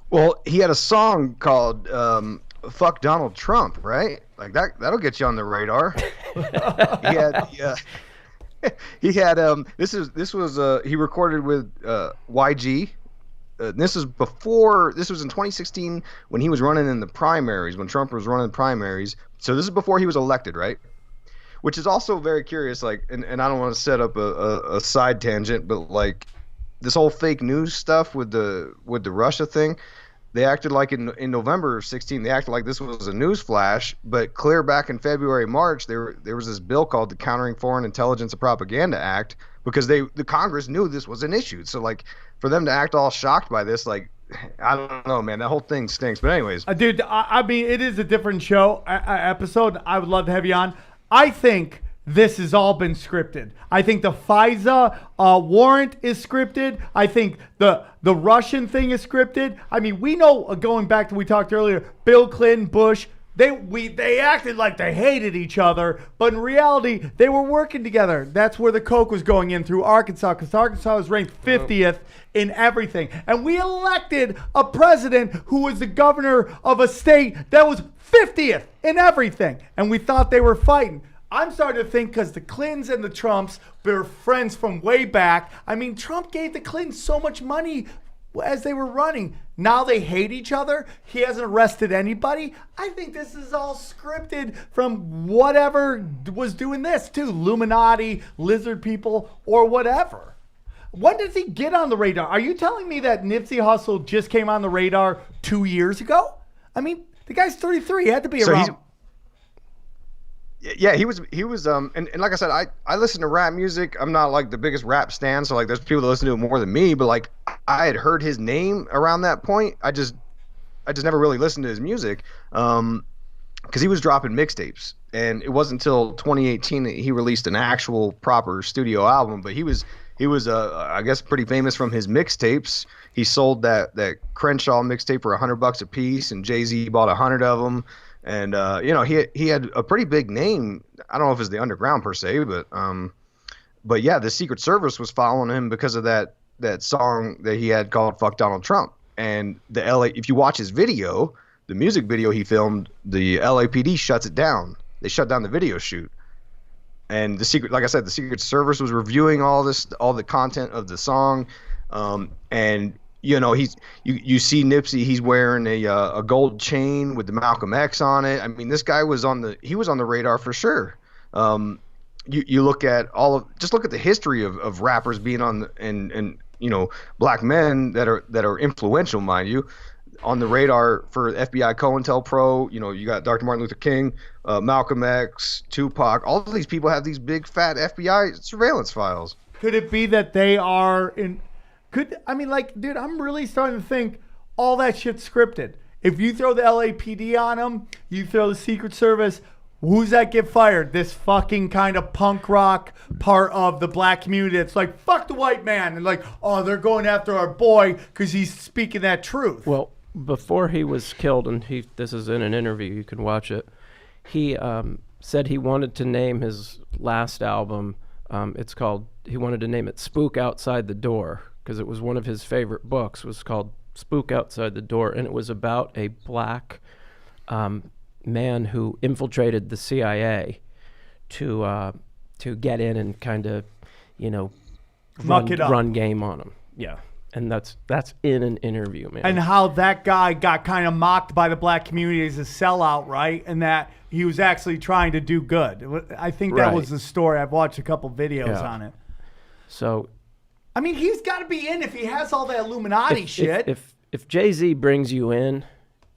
Well, he had a song called "Fuck Donald Trump," right? Like that'll get you on the radar. He recorded with YG. This was in 2016 when he was running in the primaries, when Trump was running primaries. So this is before he was elected, right? Which is also very curious, like, and I don't want to set up a side tangent, but like this whole fake news stuff with the Russia thing, they acted like in November of 16, they acted like this was a news flash, but clear back in February, March, there was this bill called the Countering Foreign Intelligence and Propaganda Act, because the Congress knew this was an issue. So like for them to act all shocked by this, like, I don't know, man, that whole thing stinks. But anyways, dude, I mean, it is a different show episode. I would love to have you on. I think this has all been scripted. I think the FISA warrant is scripted. I think the Russian thing is scripted. I mean, we know, going back to we talked earlier, Bill Clinton, Bush, they acted like they hated each other, but in reality, they were working together. That's where the coke was going in through Arkansas, because Arkansas was ranked 50th in everything. And we elected a president who was the governor of a state that was 50th in everything. And we thought they were fighting. I'm starting to think because the Clintons and the Trumps were friends from way back. I mean, Trump gave the Clintons so much money as they were running. Now they hate each other. He hasn't arrested anybody. I think this is all scripted from whatever was doing this too. Illuminati, lizard people, or whatever. When does he get on the radar? Are you telling me that Nipsey Hussle just came on the radar 2 years ago? I mean, the guy's 33. He had to be around. Yeah, he was, and like I said, I listen to rap music. I'm not like the biggest rap stan, so like there's people that listen to it more than me, but like I had heard his name around that point. I just never really listened to his music, because he was dropping mixtapes, and it wasn't until 2018 that he released an actual proper studio album. But he was I guess pretty famous from his mixtapes. He sold that Crenshaw mixtape for $100 a piece, and Jay-Z bought 100 of them. And he had a pretty big name. I don't know if it's the underground per se, but yeah, the Secret Service was following him because of that song that he had called "Fuck Donald Trump." And the if you watch his video, the music video he filmed, the LAPD shuts it down. They shut down the video shoot. And like I said, the Secret Service was reviewing all the content of the song, and you see Nipsey, he's wearing a gold chain with the Malcolm X on it. I mean, this guy was on the radar for sure. You look at just look at the history of rappers being on and black men that are influential, mind you, on the radar for FBI COINTELPRO. You got Dr. Martin Luther King, Malcolm X, Tupac. All of these people have these big fat FBI surveillance files. Could it be that they are in? Dude, I'm really starting to think all that shit's scripted. If you throw the LAPD on them, you throw the Secret Service, who's that get fired? This fucking kind of punk rock part of the black community. It's like, fuck the white man. And like, oh, they're going after our boy because he's speaking that truth. Well, before he was killed, and this is in an interview, you can watch it, he said he wanted to name his last album, he wanted to name it Spook Outside the Door, because it was one of his favorite books. It was called Spook Outside the Door, and it was about a black man who infiltrated the CIA to get in and kind of, run game on him. Yeah, and that's in an interview, man. And how that guy got kind of mocked by the black community as a sellout, right? And that he was actually trying to do good. I think that was the story. I've watched a couple videos on it. So, I mean, he's got to be in if he has all that Illuminati shit. If Jay-Z brings you in,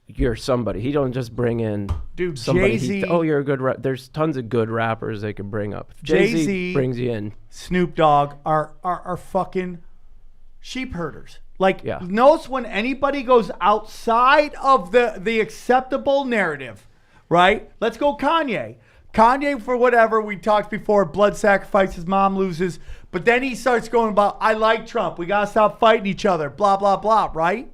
you're somebody. He don't just bring in Dude, somebody. Jay-Z. Oh, you're a good. There's tons of good rappers they could bring up. If Jay-Z Jay-Z brings you in. Snoop Dogg are fucking sheep herders. Like, Yeah. notice when anybody goes outside of the acceptable narrative, right? Let's go Kanye. Kanye, for whatever, we talked before, blood sacrifice, his mom loses. But then he starts going about, I like Trump. We got to stop fighting each other, blah, blah, blah, right?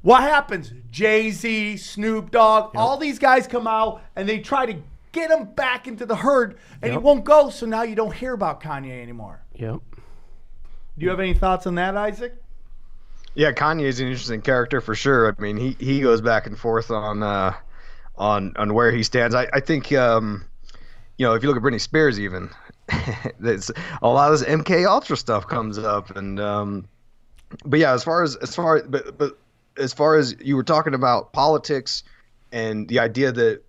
What happens? Jay-Z, Snoop Dogg, all these guys come out and they try to get him back into the herd, and he won't go, so now you don't hear about Kanye anymore. Yep. Do you have any thoughts on that, Isaac? Yeah, Kanye is an interesting character for sure. I mean, he goes back and forth on where he stands. I think you know, if you look at Britney Spears, even a lot of this MK Ultra stuff comes up, and but yeah, as far as you were talking about politics and the idea that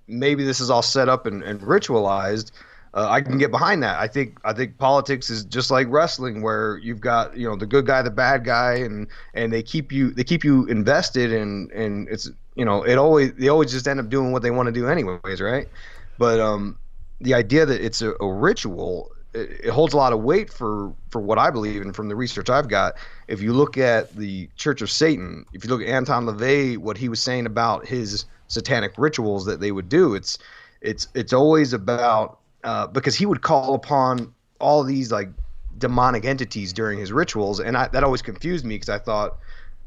maybe this is all set up and ritualized, I can get behind that. I think politics is just like wrestling, where you've got, you know, the good guy, the bad guy, and they keep you invested, and it's, you know, they always just end up doing what they want to do anyways, right? But the idea that it's a ritual, it holds a lot of weight for what I believe, and from the research I've got. If you look at the Church of Satan, if you look at Anton LaVey, what he was saying about his satanic rituals that they would do, it's always about because he would call upon all these like demonic entities during his rituals, and that always confused me, because I thought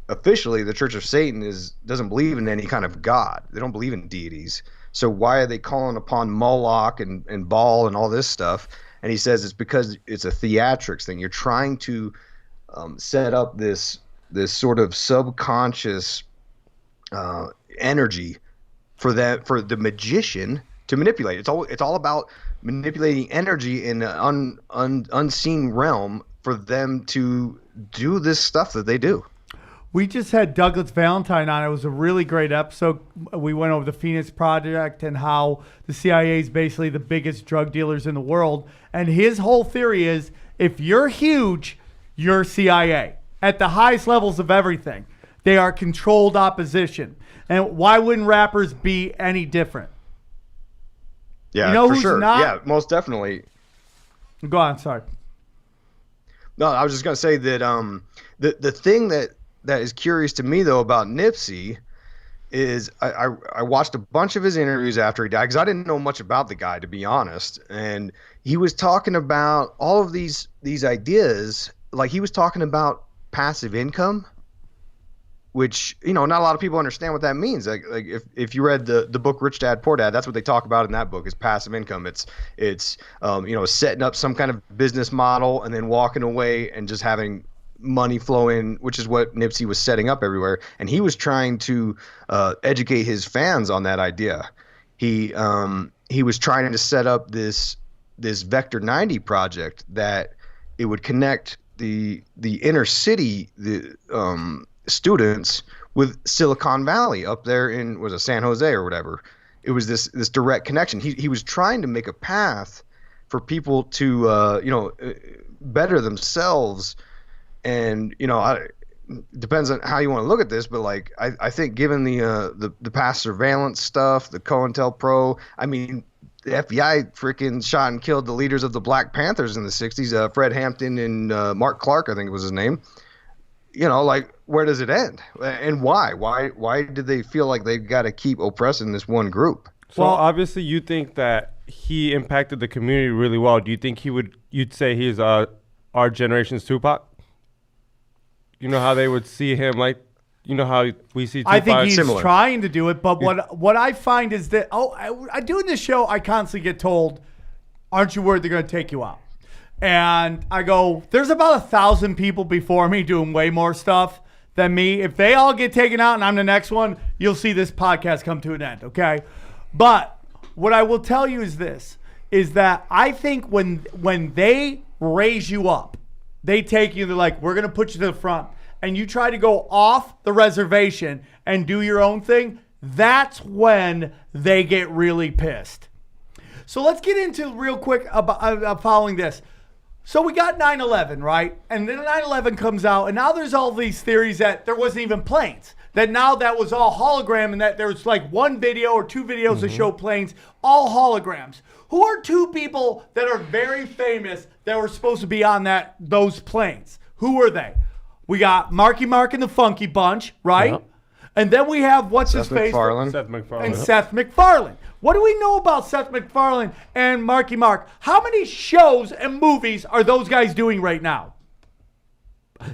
officially the Church of Satan doesn't believe in any kind of god. They don't believe in deities. So why are they calling upon Moloch and Baal and all this stuff? And he says it's because it's a theatrics thing. You're trying to set up this sort of subconscious energy for the magician to manipulate. It's all about manipulating energy in an unseen realm for them to do this stuff that they do. We just had Douglas Valentine on. It was a really great episode. We went over the Phoenix Project and how the CIA is basically the biggest drug dealers in the world. And his whole theory is, if you're huge, you're CIA. At the highest levels of everything, they are controlled opposition. And why wouldn't rappers be any different? Yeah, you know for who's sure. not? Yeah, most definitely. Go on, sorry. No, I was just gonna say that the thing that is curious to me though about Nipsey is I watched a bunch of his interviews after he died, because I didn't know much about the guy, to be honest, and he was talking about all of these ideas. Like, he was talking about passive income, which, you know, not a lot of people understand what that means. Like if you read the book Rich Dad Poor Dad, that's what they talk about in that book, is passive income. It's you know, setting up some kind of business model and then walking away and just having money flow in, which is what Nipsey was setting up everywhere. And he was trying to educate his fans on that idea. He was trying to set up this Vector 90 project that it would connect the inner city students with Silicon Valley up there in, was it San Jose or whatever. It was this direct connection. He was trying to make a path for people to you know, better themselves. And, you know, depends on how you want to look at this, but like I think given the past surveillance stuff, the COINTELPRO, I mean, the FBI freaking shot and killed the leaders of the Black Panthers in the 60s, Fred Hampton and Mark Clark, I think was his name. You know, like, where does it end? And why? Why did they feel like they've got to keep oppressing this one group? So obviously you think that he impacted the community really well. Do you think you'd say he's our generation's Tupac? You know how they would see him, like, you know how we see Tupac? I think he's similar. trying to do it, but what I find is that, I doing this show, I constantly get told, aren't you worried they're going to take you out? And I go, there's about 1,000 people before me doing way more stuff than me. If they all get taken out and I'm the next one, you'll see this podcast come to an end, okay? But what I will tell you is this, is that I think when they raise you up, they take you, they're like, we're going to put you to the front, and you try to go off the reservation and do your own thing, that's when they get really pissed. So let's get into real quick about following this. So we got 9/11, right? And then 9/11 comes out, and now there's all these theories that there wasn't even planes. That now that was all hologram, and that there's like one video or two videos that show planes, all holograms. Who are two people that are very famous that were supposed to be on those planes? Who are they? We got Marky Mark and the Funky Bunch, right? Yep. And then we have what's his face? Seth MacFarlane. And Seth MacFarlane. What do we know about Seth MacFarlane and Marky Mark? How many shows and movies are those guys doing right now?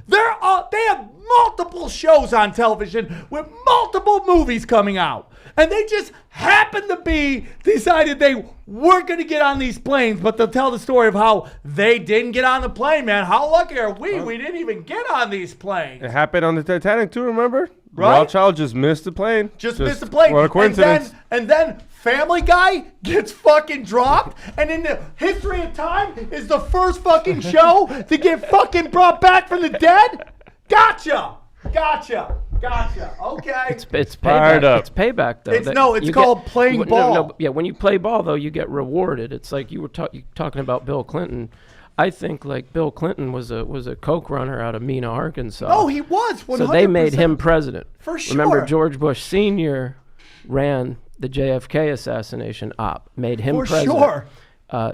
They have multiple shows on television with multiple movies coming out. And they just happen to be decided they weren't going to get on these planes, but they'll tell the story of how they didn't get on the plane, man. How lucky are we? We didn't even get on these planes. It happened on the Titanic too, remember? Right? Rothschild just missed the plane. Just missed the plane. What a coincidence. And then Family Guy gets fucking dropped. And in the history of time is the first fucking show to get fucking brought back from the dead? Gotcha. Okay. It's payback. Fired up. It's payback, though. It's called playing ball. Yeah, when you play ball, though, you get rewarded. It's like you were talking about Bill Clinton. I think like Bill Clinton was a coke runner out of Mena, Arkansas. Oh, he was. 100%. So they made him president. For sure. Remember, George Bush Sr. ran the JFK assassination op, made him For president. sure.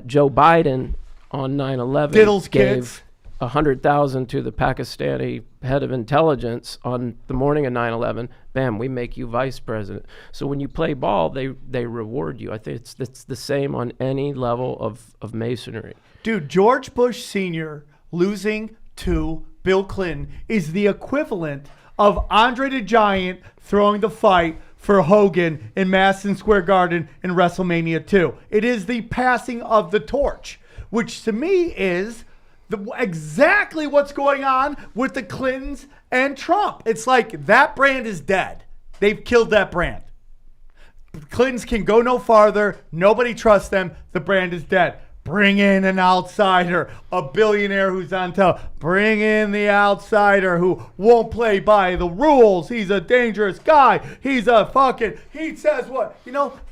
Joe Biden on 9/11 Diddle's gave kids. $100,000 to the Pakistani head of intelligence on the morning of 9/11. Bam, we make you vice president. So when you play ball, they reward you. I think it's the same on any level of masonry. Dude, George Bush Sr. losing to Bill Clinton is the equivalent of Andre the Giant throwing the fight for Hogan in Madison Square Garden in WrestleMania 2. It is the passing of the torch, which to me is exactly what's going on with the Clintons and Trump. It's like that brand is dead. They've killed that brand. The Clintons can go no farther. Nobody trusts them. The brand is dead. Bring in an outsider, a billionaire who's on top. Bring in the outsider who won't play by the rules. He's a dangerous guy. He says what?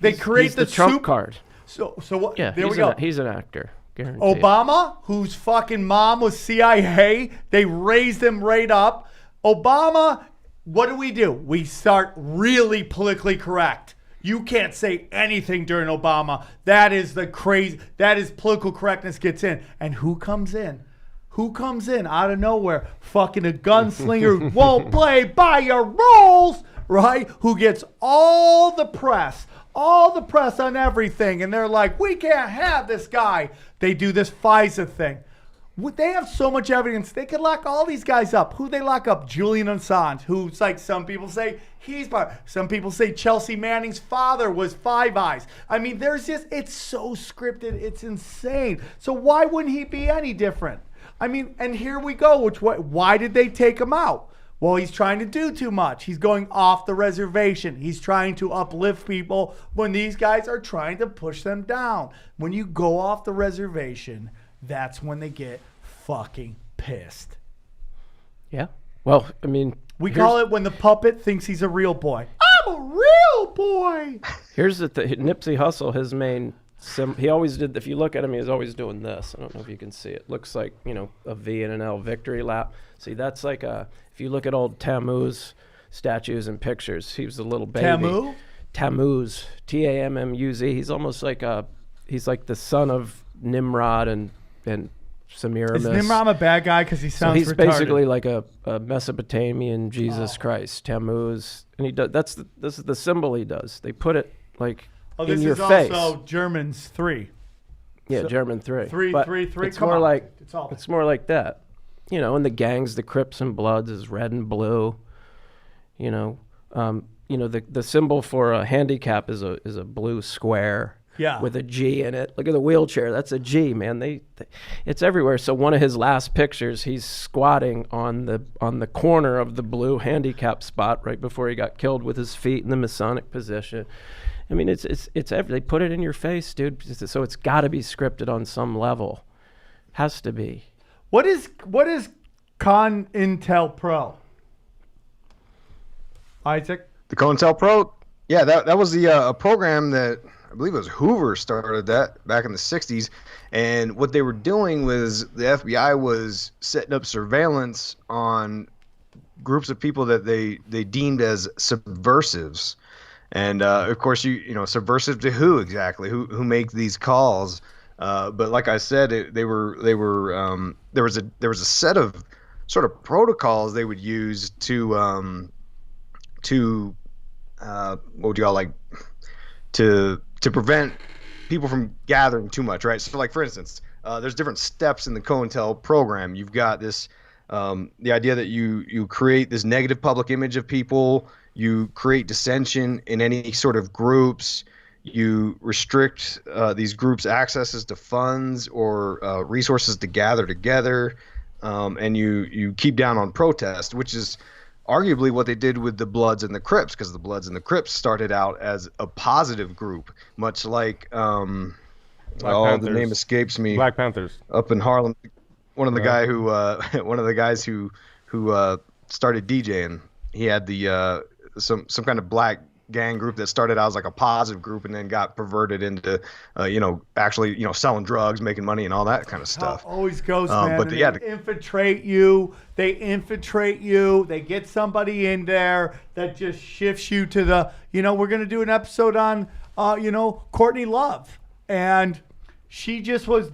They create He's the Trump soup card. So what? Yeah, there we go. He's an actor. Guaranteed. Obama, whose fucking mom was CIA, they raised him right up. Obama, what do? We start really politically correct. You can't say anything during Obama. That is political correctness gets in. And who comes in? Who comes in out of nowhere? Fucking a gunslinger who won't play by your rules, right? Who gets all the press on everything. And they're like, we can't have this guy. They do this FISA thing. They have so much evidence. They could lock all these guys up. Who they lock up? Julian Assange, who's like some people say he's part. Some people say Chelsea Manning's father was Five Eyes. I mean, it's so scripted. It's insane. So why wouldn't he be any different? I mean, and here we go. Why did they take him out? Well, he's trying to do too much. He's going off the reservation. He's trying to uplift people when these guys are trying to push them down. When you go off the reservation, that's when they get fucking pissed. Yeah. Well, I mean, we call it when the puppet thinks he's a real boy. I'm a real boy. Here's the Nipsey Hussle, his main he always did, if you look at him, he's always doing this. I don't know if you can see it. Looks like, a V and an L victory lap. See, that's like if you look at old Tammuz statues and pictures, he was a little baby. Tammuz, Tammuz. He's almost like he's like the son of Nimrod and Semiramis. Is Nimrod a bad guy because he sounds he's retarded? Basically like a Mesopotamian Jesus Christ, Tammuz. And he does, this is the symbol he does. They put it like in your face. This is also Germans 3. Yeah, so German 3. 3. It's more like it's more like that. And the gangs, the Crips and Bloods is red and blue. The symbol for a handicap is a blue square. Yeah. With a G in it. Look at the wheelchair. That's a G, man. It's everywhere. So one of his last pictures, he's squatting on the corner of the blue handicap spot right before he got killed with his feet in the Masonic position. I mean, it's they put it in your face, dude. So it's got to be scripted on some level. Has to be. What is Con Intel Pro? Isaac? The COINTELPRO? Yeah, that was the a program that I believe it was Hoover started that back in the 60s. And what they were doing was the FBI was setting up surveillance on groups of people that they deemed as subversives. And of course, you know, subversive to who exactly? Who make these calls? But like I said, there was a set of sort of protocols they would use to what would you call, like, to prevent people from gathering too much, right? So, like, for instance, there's different steps in the COINTEL program. You've got this the idea that you create this negative public image of people, you create dissension in any sort of groups, you restrict these groups' accesses to funds or resources to gather together, and you keep down on protest, which is arguably what they did with the Bloods and the Crips, because the Bloods and the Crips started out as a positive group, much like the name escapes me. Black Panthers Up in Harlem. One of the guys who started DJing. He had the some kind of black gang group that started out as like a positive group and then got perverted into actually selling drugs, making money, and all that kind of stuff. How it always goes, man. But They yeah, infiltrate you. They get somebody in there that just shifts you to the. We're gonna do an episode on Courtney Love, and she just was.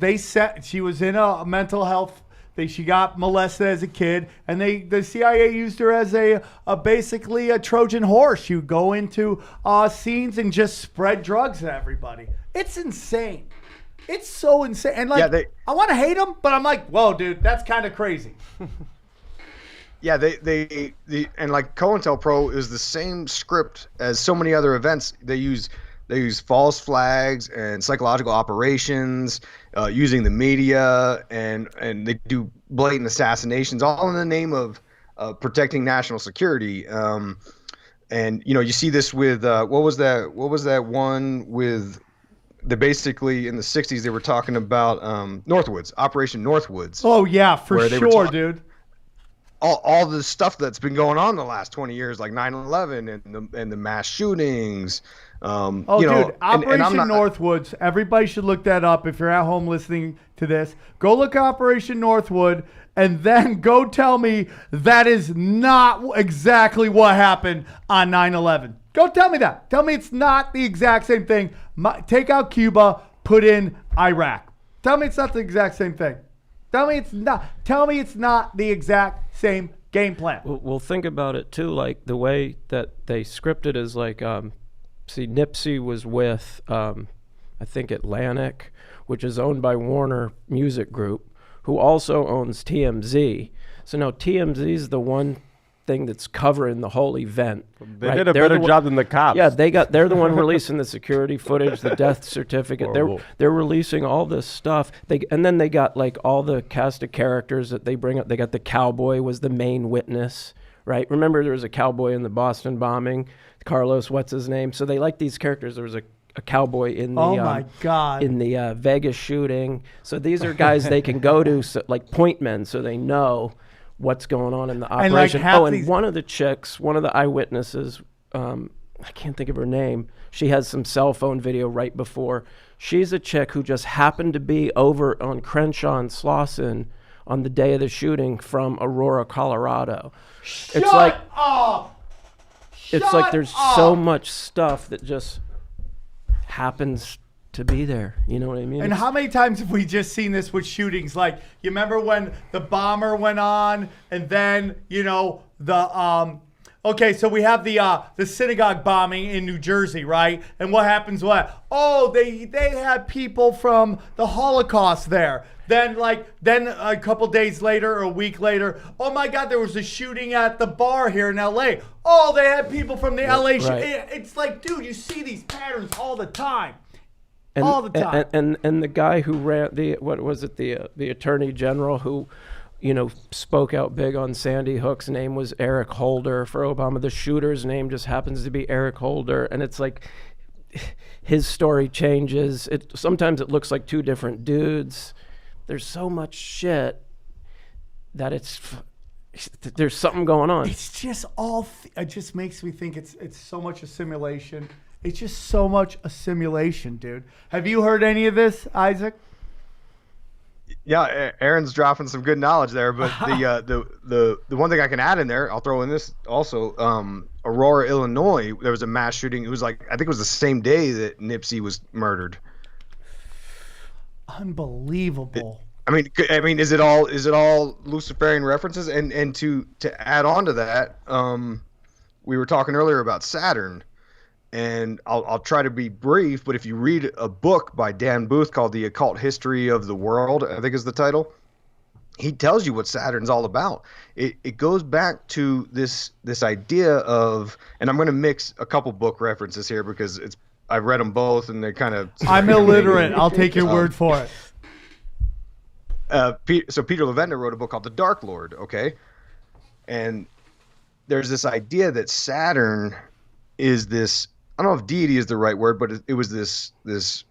She was in a mental health. She got molested as a kid, and the CIA used her as basically a Trojan horse. You go into scenes and just spread drugs to everybody. It's insane. It's so insane. And I want to hate them, but I'm like, whoa, dude, that's kind of crazy. Yeah, and like COINTELPRO is the same script as so many other events. They use false flags and psychological operations, using the media, and they do blatant assassinations, all in the name of protecting national security. And you see this with what was that one with the basically in the 60s they were talking about Northwoods, Operation Northwoods. Oh yeah, for sure, dude. All the stuff that's been going on the last 20 years, like 9/11 and the mass shootings. Dude, Operation Northwoods. Everybody should look that up. If you're at home listening to this, go look at Operation Northwood, and then go tell me that is not exactly what happened on 9/11. Go tell me that. Tell me it's not the exact same thing. Take out Cuba, put in Iraq. Tell me it's not the exact same thing. Tell me it's not. Tell me it's not the exact same game plan. Well, think about it too. Like the way that they scripted is like, Nipsey was with, I think Atlantic, which is owned by Warner Music Group, who also owns TMZ. So now TMZ is the one thing that's covering the whole event. They did a better job than the cops. Yeah, they're the one releasing the security footage, the death certificate. They're releasing all this stuff. And then they got like all the cast of characters that they bring up. They got the cowboy was the main witness, right? Remember there was a cowboy in the Boston bombing, Carlos, what's his name? So they like these characters. There was a cowboy in the in the Vegas shooting. So these are guys they can go to, like point men, so they know what's going on in the operation. And one of the chicks, one of the eyewitnesses, I can't think of her name. She has some cell phone video right before. She's a chick who just happened to be over on Crenshaw and Slauson on the day of the shooting from Aurora, Colorado. It's like there's so much stuff that just happens to be there. You know what I mean? And how many times have we just seen this with shootings? Like, you remember when the bomber went on, and then, okay, so we have the synagogue bombing in New Jersey, right? And what happens? Oh, they had people from the Holocaust there. Then a couple days later or a week later, oh my God, there was a shooting at the bar here in LA. Oh, they had people from the LA. Right. It's like, dude, you see these patterns all the time. And, all the time. And the guy who ran the Attorney General who, spoke out big on Sandy Hook's name was Eric Holder for Obama. The shooter's name just happens to be Eric Holder, and it's like his story changes. Sometimes it looks like two different dudes. There's so much shit that there's something going on. It's just it just makes me think it's so much a simulation. It's just so much a simulation, dude. Have you heard any of this, Isaac? Yeah, Aaron's dropping some good knowledge there, but the one thing I can add in there, I'll throw in this also. Aurora, Illinois, there was a mass shooting. It was like, I think it was the same day that Nipsey was murdered. Unbelievable. I mean, is it all Luciferian references? And to add on to that, we were talking earlier about Saturn, and I'll try to be brief. But if you read a book by Dan Booth called "The Occult History of the World," I think is the title, he tells you what Saturn's all about. It goes back to this idea of, and I'm going to mix a couple book references here because I've read them both, and they kind of. I'm illiterate. I'll take your word for it. So Peter Levender wrote a book called The Dark Lord, okay? And there's this idea that Saturn is this, I don't know if deity is the right word, but it was this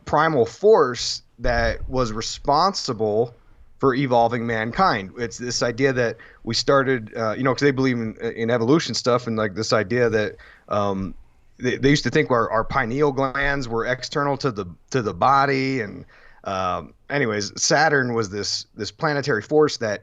primal force that was responsible for evolving mankind. It's this idea that we started, because they believe in evolution stuff, and like this idea that they used to think our pineal glands were external to the body, and anyways, Saturn was this planetary force that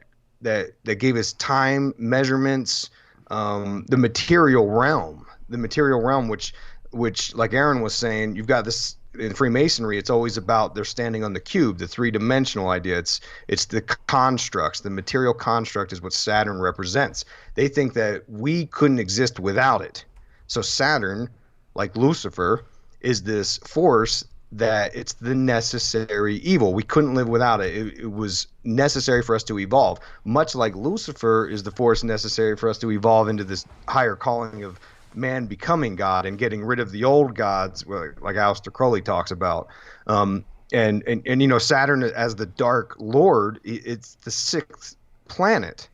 gave us time measurements, the material realm, which like Aaron was saying, you've got this in Freemasonry. It's always about they're standing on the cube, the three-dimensional idea. It's the constructs, the material construct is what Saturn represents. They think that we couldn't exist without it. So Saturn, like Lucifer, is this force that it's the necessary evil. We couldn't live without it. It was necessary for us to evolve. Much like Lucifer is the force necessary for us to evolve into this higher calling of man becoming God and getting rid of the old gods, like Aleister Crowley talks about. And Saturn as the Dark Lord, it's the sixth planet,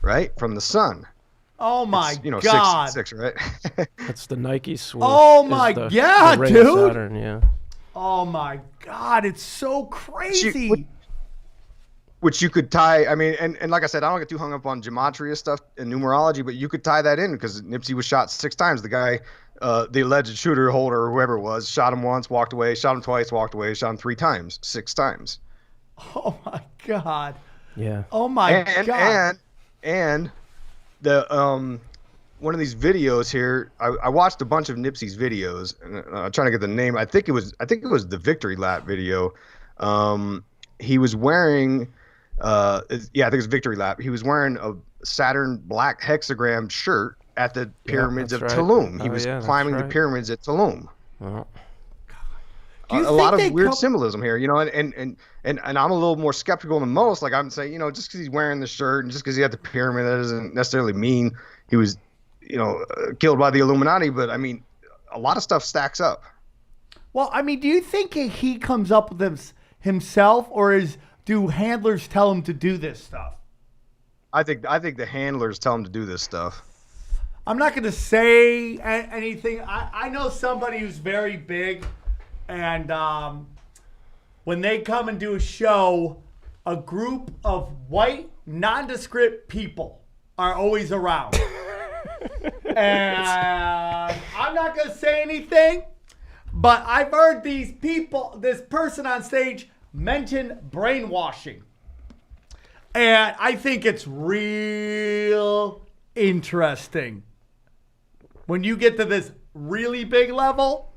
right, from the sun. Oh my God! Six, right? That's the Nike swoosh. Oh my God, the ring dude! of Saturn, yeah. Oh my God, it's so crazy. Which you could tie, I mean, and like I said, I don't get too hung up on gematria stuff and numerology, but you could tie that in because Nipsey was shot 6 times. The guy, the alleged shooter, Holder, or whoever it was, shot him once, walked away, shot him twice, walked away, shot him 3 times, 6 times. Oh my God. Yeah. Oh my God. And the one of these videos here, I watched a bunch of Nipsey's videos, and I'm trying to get the name. I think it was the Victory Lap video. He was wearing, I think it was Victory Lap. He was wearing a Saturn black hexagram shirt at the pyramids of Tulum. He was climbing the pyramids at Tulum. A lot of weird symbolism here, and I'm a little more skeptical than most. Like I'm saying, just because he's wearing the shirt and just because he had the pyramid, that doesn't necessarily mean he was, killed by the Illuminati. But I mean, a lot of stuff stacks up. Well, I mean, do you think he comes up with this himself, or do handlers tell him to do this stuff? I think the handlers tell him to do this stuff. I'm not going to say anything. I know somebody who's very big. And when they come and do a show, a group of white, nondescript people are always around. And I'm not going to say anything, but I've heard this person on stage mention brainwashing. And I think it's real interesting. When you get to this really big level.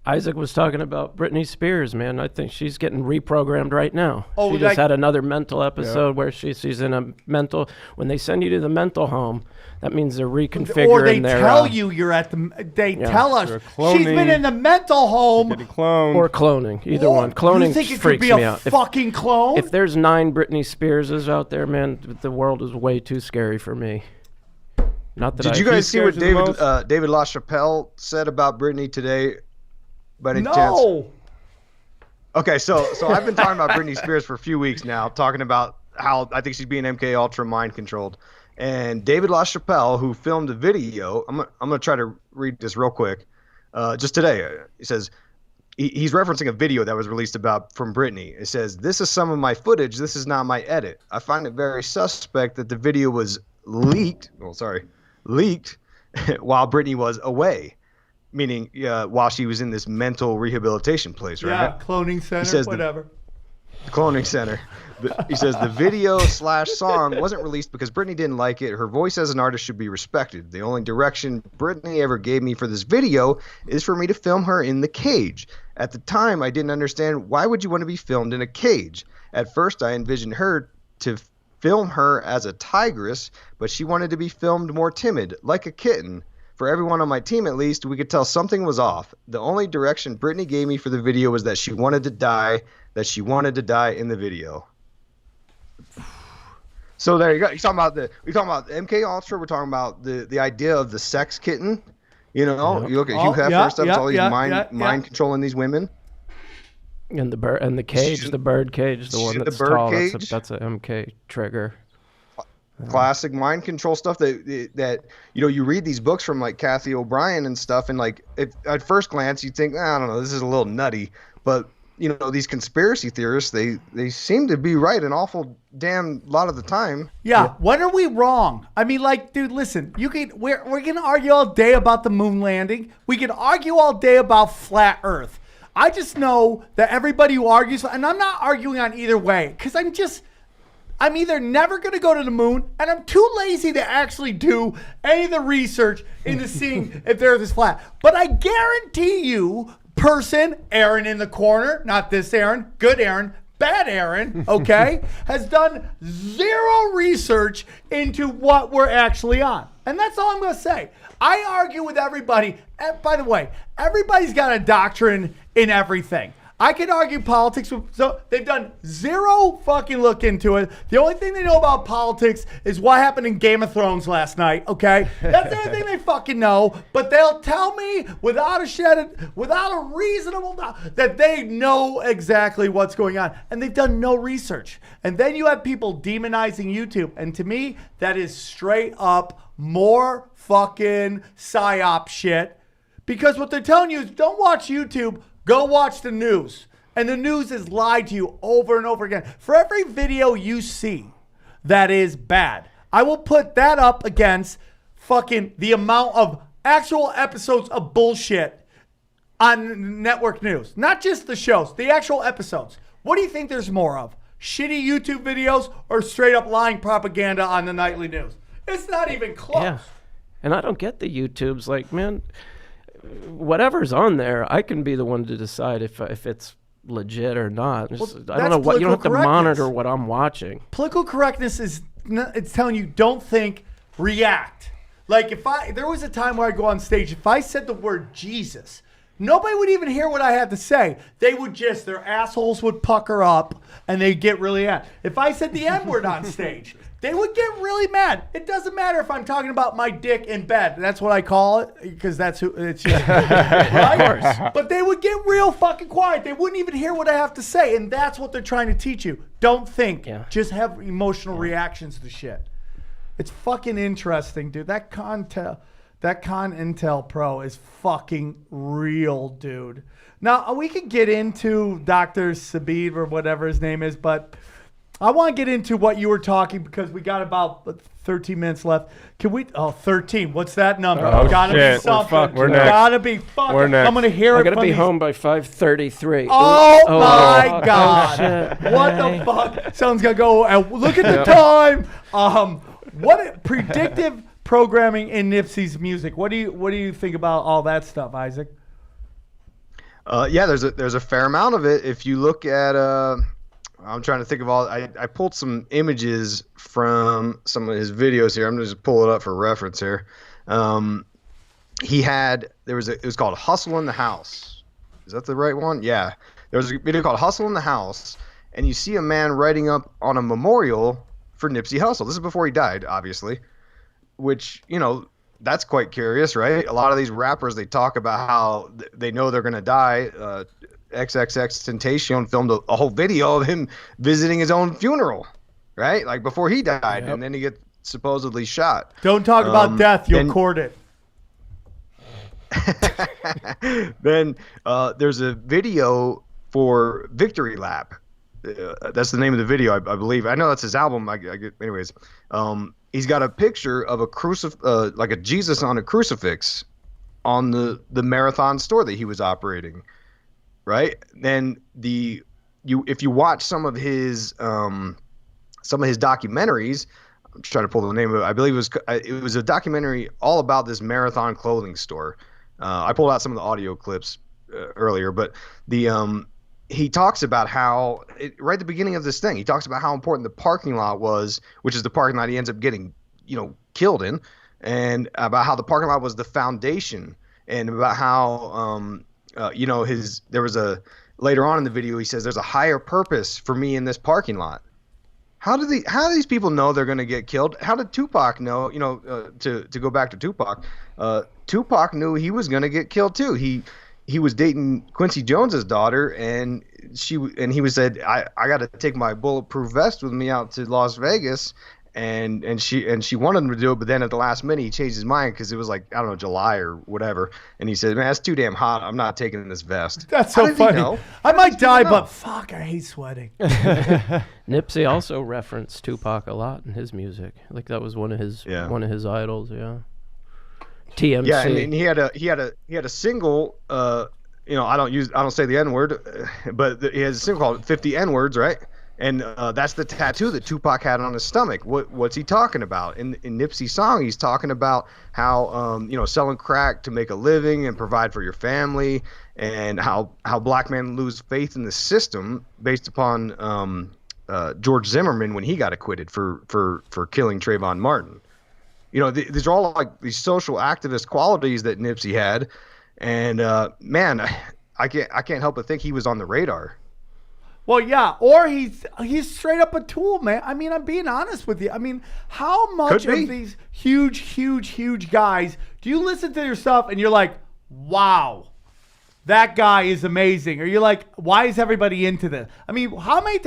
Isaac was talking about Britney Spears, man. I think she's getting reprogrammed right now. Oh, she just had another mental episode where she's in a mental. When they send you to the mental home, that means they're reconfiguring. Or they tell you you're at the. They tell us she's been in the mental home. Or cloning, either one. Cloning you think it freaks could be me a out. Fucking clone. If there's 9 Britney Spearses out there, man, the world is way too scary for me. Not that. Did you guys see what David LaChapelle said about Britney today? By any chance? Okay, so I've been talking about Britney Spears for a few weeks now, talking about how I think she's being MK Ultra mind controlled. And David LaChapelle, who filmed a video, I'm gonna try to read this real quick. Just today, he says he's referencing a video that was released from Britney. It says, "This is some of my footage. This is not my edit. I find it very suspect that the video was leaked while Britney was away. meaning while she was in this mental rehabilitation place, right? Yeah, cloning center, says whatever. The cloning center. He says the video/song wasn't released because Britney didn't like it. Her voice as an artist should be respected. The only direction Britney ever gave me for this video is for me to film her in the cage. At the time, I didn't understand, why would you want to be filmed in a cage? At first, I envisioned her to film her as a tigress, but she wanted to be filmed more timid, like a kitten. For everyone on my team, at least, we could tell something was off. The only direction Britney gave me for the video was that she wanted to die in the video. So there you go. You're talking about MK Ultra. We're talking about the idea of the sex kitten. You know, you look at Hugh Hefner and stuff. It's all these mind controlling these women. And the bird and the cage, the bird cage, the one that's the bird tall. cage. That's a MK trigger. Classic mind control stuff that you know, you read these books from like Kathy O'Brien and stuff, and like at first glance you think, I don't know, this is a little nutty, but you know, these conspiracy theorists, they seem to be right an awful damn lot of the time. Yeah. When are we wrong? I mean, like, dude, listen, we're gonna argue all day about the moon landing. We can argue all day about flat Earth. I just know that everybody who argues, and I'm not arguing on either way, because I'm either never going to go to the moon, and I'm too lazy to actually do any of the research into seeing if the Earth is flat. But I guarantee you, Aaron in the corner, not this Aaron, good Aaron, bad Aaron, okay, has done zero research into what we're actually on. And that's all I'm going to say. I argue with everybody. And by the way, everybody's got a doctrine in everything. I can argue politics. So they've done zero fucking look into it. The only thing they know about politics is what happened in Game of Thrones last night, okay? That's the only thing they fucking know. But they'll tell me without a reasonable doubt that they know exactly what's going on. And they've done no research. And then you have people demonizing YouTube. And to me, that is straight up more fucking psyop shit. Because what they're telling you is don't watch YouTube. Go watch the news. And the news is lied to you over and over again. For every video you see that is bad, I will put that up against fucking the amount of actual episodes of bullshit on network news. Not just the shows, the actual episodes. What do you think there's more of? Shitty YouTube videos or straight up lying propaganda on the nightly news? It's not even close. Yeah. And I don't get the YouTubes. Like, man, whatever's on there, I can be the one to decide if it's legit or not. I don't know what, you don't have to monitor what I'm watching. Political correctness it's telling you don't think, react. Like there was a time where I go on stage, if I said the word Jesus, nobody would even hear what I had to say. They would their assholes would pucker up and they'd get really mad. If I said the N-word on stage, they would get really mad. It doesn't matter if I'm talking about my dick in bed. That's what I call it, because that's who it's just, right? But they would get real fucking quiet. They wouldn't even hear what I have to say, and that's what they're trying to teach you. Don't think. Just have emotional reactions to shit. It's fucking interesting, dude. That Con Intel Pro is fucking real, dude. Now, we could get into Dr. Sabib or whatever his name is, but I want to get into what you were talking because we got about 13 minutes left. Can we? 13. What's that number? Gotta be something. We're next. Gotta be fucking. We're next. I'm going to hear it. I gotta be home by 5:33. Oh my God. What the fuck? Someone's going to go and look at the time. What predictive programming in Nipsey's music? What do you think about all that stuff, Isaac? Yeah, there's a fair amount of it. If you look at I'm trying to think of all. I pulled some images from some of his videos here. I'm gonna just pull it up for reference here. It was called Hustle in the House. Is that the right one? Yeah. There was a video called Hustle in the House, and you see a man writing up on a memorial for Nipsey Hussle. This is before he died, obviously. Which, you know, that's quite curious, right? A lot of these rappers, they talk about how they know they're gonna die. XXXTentacion filmed a whole video of him visiting his own funeral, right? Like before he died, and then he gets supposedly shot. Don't talk about death. You'll court it. Then there's a video for Victory Lap. That's the name of the video, I believe. I know that's his album. Anyways, he's got a picture of a like a Jesus on a crucifix, on the marathon store that he was operating, right? Then if you watch some of his documentaries, I'm just trying to pull the name of it. I believe it was a documentary all about this marathon clothing store. I pulled out some of the audio clips earlier, but he talks about how right at the beginning of this thing, he talks about how important the parking lot was, which is the parking lot he ends up getting, killed in, and about how the parking lot was the foundation, and about how later on in the video he says there's a higher purpose for me in this parking lot. How do these people know they're going to get killed? How did Tupac know? To go back to Tupac, Tupac knew he was going to get killed too. He was dating Quincy Jones's daughter, and he said, I got to take my bulletproof vest with me out to Las Vegas, and she wanted him to do it, but then at the last minute he changed his mind because it was like, I don't know, July or whatever, and he said, man, that's too damn hot. I'm not taking this vest. That's so funny. I might die, but fuck, I hate sweating. Nipsey also referenced Tupac a lot in his music. Like that was one of his idols. Yeah. TMC. Yeah, and he had a single. I don't say the N word, but he has a single called 50 N words, right? And that's the tattoo that Tupac had on his stomach. What's he talking about? In Nipsey's song, he's talking about how selling crack to make a living and provide for your family, and how black men lose faith in the system based upon George Zimmerman when he got acquitted for killing Trayvon Martin. These are all like these social activist qualities that Nipsey had, and man, I can't help but think he was on the radar. Well, yeah, or he's straight up a tool, man. I mean, I'm being honest with you. I mean, how much of these huge guys do you listen to your stuff and you're like, wow, that guy is amazing? Or you're like, why is everybody into this? I mean, how many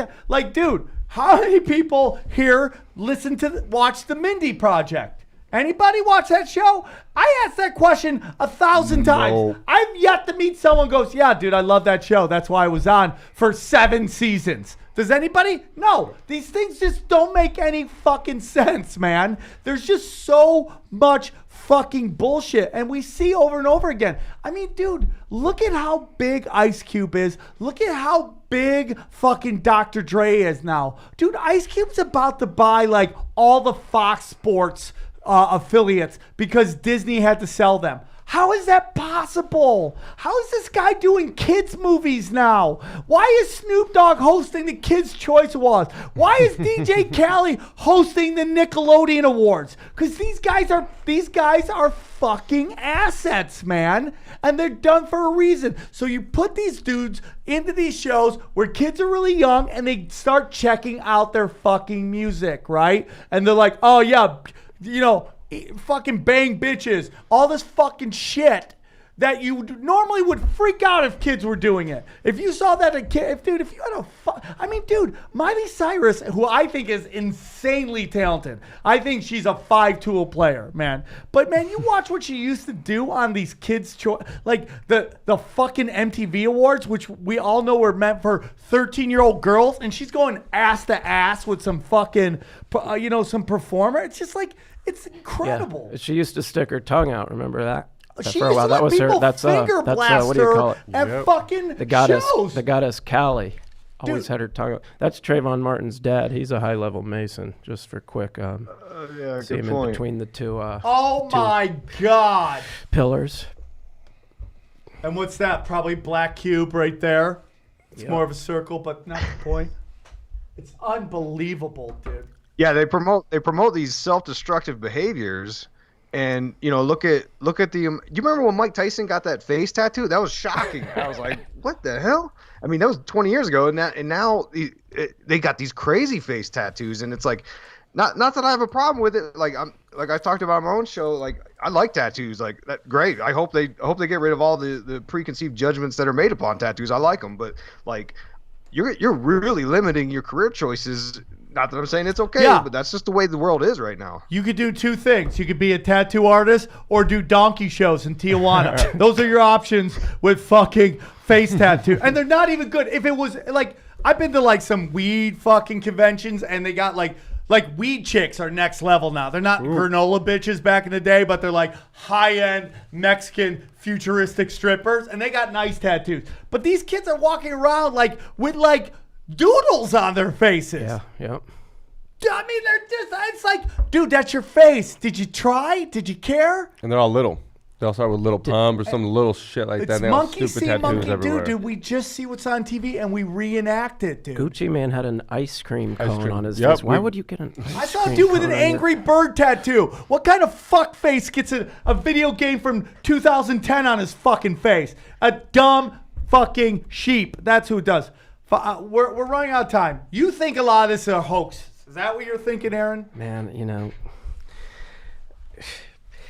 people here watch the Mindy Project? Anybody watch that show? I asked that question 1,000 times. I've yet to meet someone who goes, yeah, dude, I love that show. That's why I was on for 7 seasons. Does anybody? No. These things just don't make any fucking sense, man. There's just so much fucking bullshit. And we see over and over again. I mean, dude, look at how big Ice Cube is. Look at how big fucking Dr. Dre is now. Dude, Ice Cube's about to buy like all the Fox Sports affiliates because Disney had to sell them. How is that possible? How is this guy doing kids movies now? Why is Snoop Dogg hosting the Kids' Choice Awards? Why is DJ Khaled hosting the Nickelodeon Awards? Because these guys are fucking assets, man, and they're done for a reason. So you put these dudes into these shows where kids are really young and they start checking out their fucking music, right? And they're like, oh yeah, fucking bang bitches, all this fucking shit that you normally would freak out if kids were doing it. If you saw that if you had Miley Cyrus, who I think is insanely talented. I think she's a 5-tool player, man. But man, you watch what she used to do on these kids' like the fucking MTV Awards, which we all know were meant for 13-year-old girls, and she's going ass to ass with some fucking, some performer. It's just like, it's incredible. Yeah. She used to stick her tongue out. Remember that? She used to let people finger blast what do you call it? At fucking the goddess, shows. The goddess Callie always had her tongue out. That's Trayvon Martin's dad. He's a high-level Mason. Just for quick, good point. Between the two. My God! Pillars. And what's that? Probably black cube right there. It's more of a circle, but not the point. It's unbelievable, dude. Yeah, they promote these self-destructive behaviors, and look at the. Do you remember when Mike Tyson got that face tattoo? That was shocking. I was like, what the hell? I mean, that was 20 years ago, and now they got these crazy face tattoos, and it's like, not that I have a problem with it. Like I talked about on my own show. Like I like tattoos. Like that, great. I hope they get rid of all the preconceived judgments that are made upon tattoos. I like them, but like you're really limiting your career choices. Not that I'm saying it's okay, but that's just the way the world is right now. You could do two things. You could be a tattoo artist or do donkey shows in Tijuana. Those are your options with fucking face tattoo. And they're not even good. If it was like, I've been to like some weed fucking conventions and they got like Like weed chicks are next level now. They're not granola bitches back in the day, but they're like high-end Mexican futuristic strippers, and they got nice tattoos. But these kids are walking around like with like doodles on their faces. Yeah, yeah. I mean, they're just, it's like, dude, that's your face. Did you try? Did you care? And they're all little. They all start with little pump or some little shit like that. It's They all monkey stupid see, tattoos monkey everywhere. do, dude. We just see what's on TV and we reenact it, dude. Gucci Man had an ice cream cone cream. on his Yep, face. Why we- would you get an ice I saw a cream dude with cone an on your- angry bird tattoo. What kind of fuck face gets a video game from 2010 on his fucking face? A dumb fucking sheep. That's who it does. We're running out of time. You think a lot of this is a hoax. Is that what you're thinking, Aaron? Man, you know,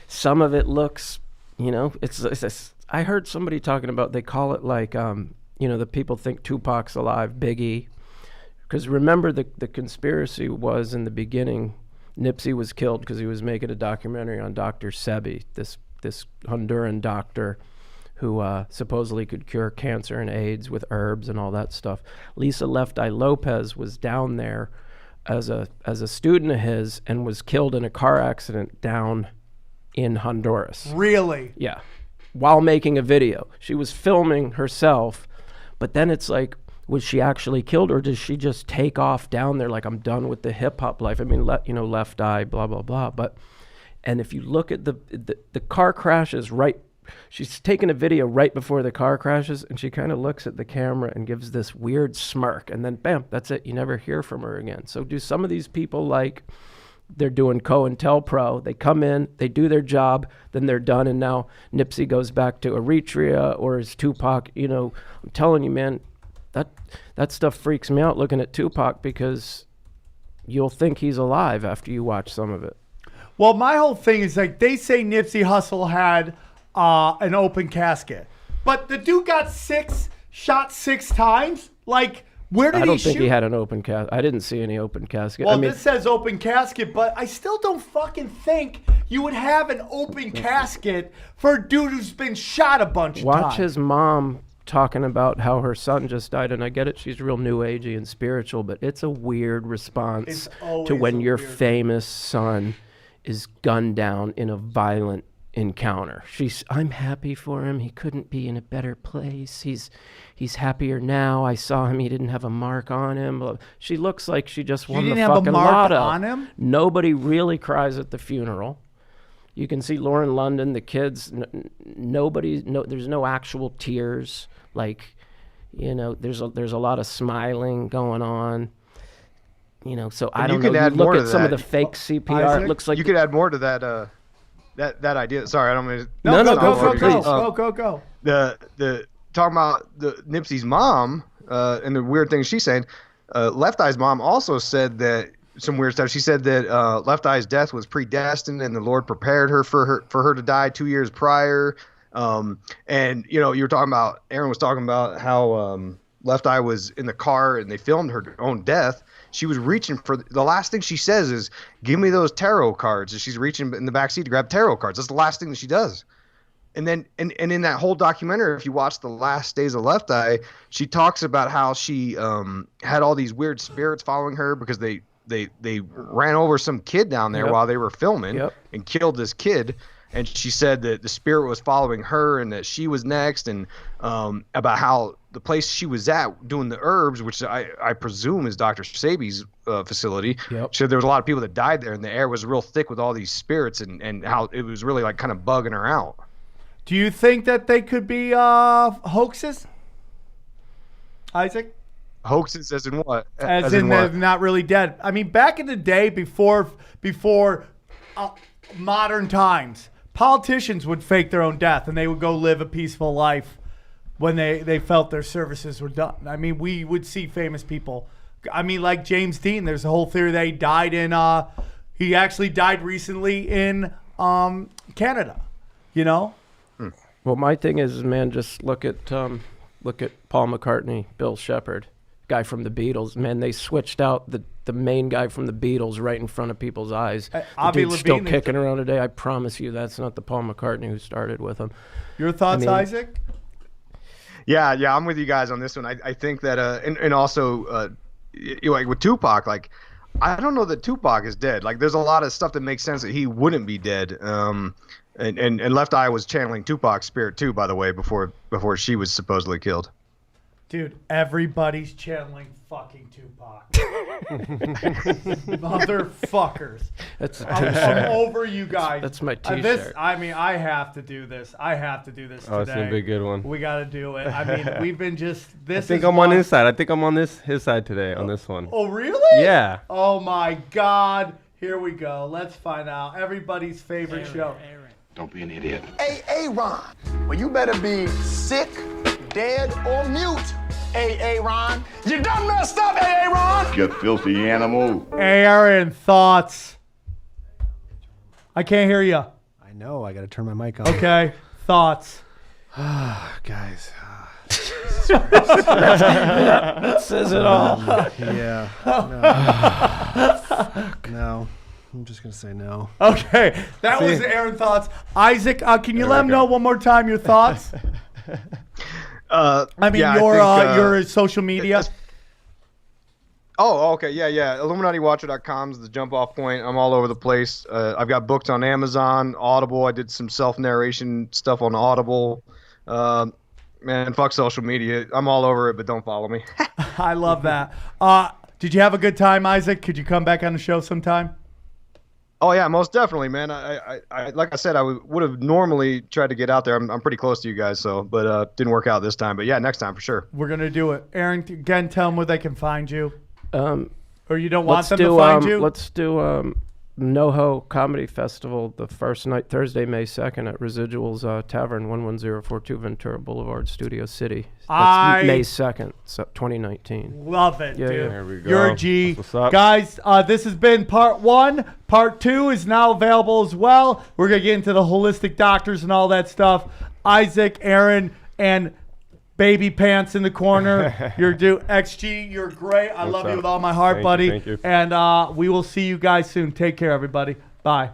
some of it looks, you know, it's I heard somebody talking about, they call it like, you know, the people think Tupac's alive, Biggie. Because remember, the conspiracy was in the beginning, Nipsey was killed because he was making a documentary on Dr. Sebi, this Honduran doctor who supposedly could cure cancer and AIDS with herbs and all that stuff. Lisa Left Eye Lopez was down there as a student of his and was killed in a car accident down in Honduras. Really? Yeah. While making a video. She was filming herself, but then it's like, was she actually killed or does she just take off down there like, I'm done with the hip hop life? I mean, you know, left eye, blah, blah, blah. But, and if you look at the car crashes right, she's taking a video right before the car crashes and she kind of looks at the camera and gives this weird smirk and then bam, that's it. You never hear from her again. So do some of these people like they're doing COINTELPRO, they come in, they do their job, then they're done, and now Nipsey goes back to Eritrea or is Tupac, you know, I'm telling you, man, that stuff freaks me out looking at Tupac because you'll think he's alive after you watch some of it. Well, my whole thing is like they say Nipsey Hussle had an open casket, but the dude got shot 6 times. Like, where did he shoot? I don't think he had an open casket. I didn't see any open casket. Well, I mean, this says open casket, but I still don't fucking think you would have an open casket for a dude who's been shot a bunch of times. watch his mom talking about how her son just died, and I get it, she's real new agey and spiritual, but it's a weird response It's always to when a your weird- famous son is gunned down in a violent encounter. I'm happy for him. He couldn't be in a better place. He's happier now. I saw him. He didn't have a mark on him. She looks like she just won the didn't have a fucking mark lotto. on him? Nobody really cries at the funeral. You can see Lauren London, the kids. There's no actual tears. Like, you know, there's a lot of smiling going on. You know, so I And you don't know. could You add look more at to some of that. the fake CPR. Isaac? It looks like You could add more to that that idea. Sorry, I don't mean. No, go, go go, for it, go, please. go. The talking about the Nipsey's mom and the weird things she's saying. Left Eye's mom also said that some weird stuff. She said that Left Eye's death was predestined and the Lord prepared her for her to die 2 years prior. And you know, you were talking about, Aaron was talking about how Left Eye was in the car and they filmed her own death. She was reaching for the last thing she says is, "Give me those tarot cards." And she's reaching in the backseat to grab tarot cards. That's the last thing that she does. And then, and in that whole documentary, if you watch the last days of Left Eye, she talks about how she had all these weird spirits following her because they ran over some kid down there Yep. while they were filming Yep. and killed this kid. And she said that the spirit was following her and that she was next, and about how the place she was at doing the herbs, which I presume is Dr. Sebi's facility. Yep. She said there was a lot of people that died there, and the air was real thick with all these spirits, and how it was really like kind of bugging her out. Do you think that they could be hoaxes, Isaac? Hoaxes as in what? As in they're not really dead. I mean, back in the day, before modern times, politicians would fake their own death and they would go live a peaceful life when they felt their services were done. I mean, we would see famous people. I mean, like James Dean. There's a whole theory that he died in. He actually died recently in Canada. You know. Well, my thing is, man, just look at Paul McCartney, Bill Shepherd, guy from the Beatles. Man, they switched out the main guy from the Beatles right in front of people's eyes. The Avi dude's still Levine, kicking around today. I promise you, that's not the Paul McCartney who started with him. Your thoughts, I mean- Isaac? Yeah, I'm with you guys on this one. I think that, and also, like with Tupac, like I don't know that Tupac is dead. Like, there's a lot of stuff that makes sense that he wouldn't be dead. And Left Eye was channeling Tupac's spirit too, by the way, before she was supposedly killed. Dude, everybody's channeling fucking Tupac. Motherfuckers. That's a I'm t-shirt. over you guys. That's my t-shirt. I have to do this. I have to do this today. Oh, it's gonna be a good one. We got to do it. I mean, we've been just this. I think I'm on his side. I think I'm on his side today on this one. Oh, really? Yeah. Oh my God. Here we go. Let's find out. Everybody's favorite show. Don't be an idiot. Hey, Ron. Well, you better be sick, dead, or mute. Hey, Ron. You done messed up, hey, Ron. You filthy animal. Aaron, thoughts? I can't hear you. I know. I got to turn my mic on. Okay. Thoughts? Guys. That says it all. Yeah. No. I'm just going to say no. Okay. That was Aaron thoughts. Isaac, can you let him know one more time your thoughts? Your social media. Oh, okay, yeah. IlluminatiWatcher.com is the jump off point. I'm all over the place. I've got books on Amazon, Audible. I did some self-narration stuff on Audible. Man, fuck social media. I'm all over it, but don't follow me. I love that. Did you have a good time, Isaac? Could you come back on the show sometime? Oh yeah, most definitely, man. I like I said, I would have normally tried to get out there. I'm pretty close to you guys, but didn't work out this time. But yeah, next time for sure. We're gonna do it. Aaron, again, tell them where they can find you. Or you don't want Let's them do, to find you? Let's do NoHo Comedy Festival the first night, Thursday, May 2nd at Residuals Tavern, 11042 Ventura Boulevard, Studio City. That's May 2nd, 2019. Love it, Yeah, dude. yeah. There we go. You're a G. That's what's up. Guys, this has been part 1. Part 2 is now available as well. We're going to get into the holistic doctors and all that stuff. Isaac, Aaron, and Baby Pants in the corner. You're XG. You're great. I love you with all my heart, buddy. Thank you. And we will see you guys soon. Take care, everybody. Bye.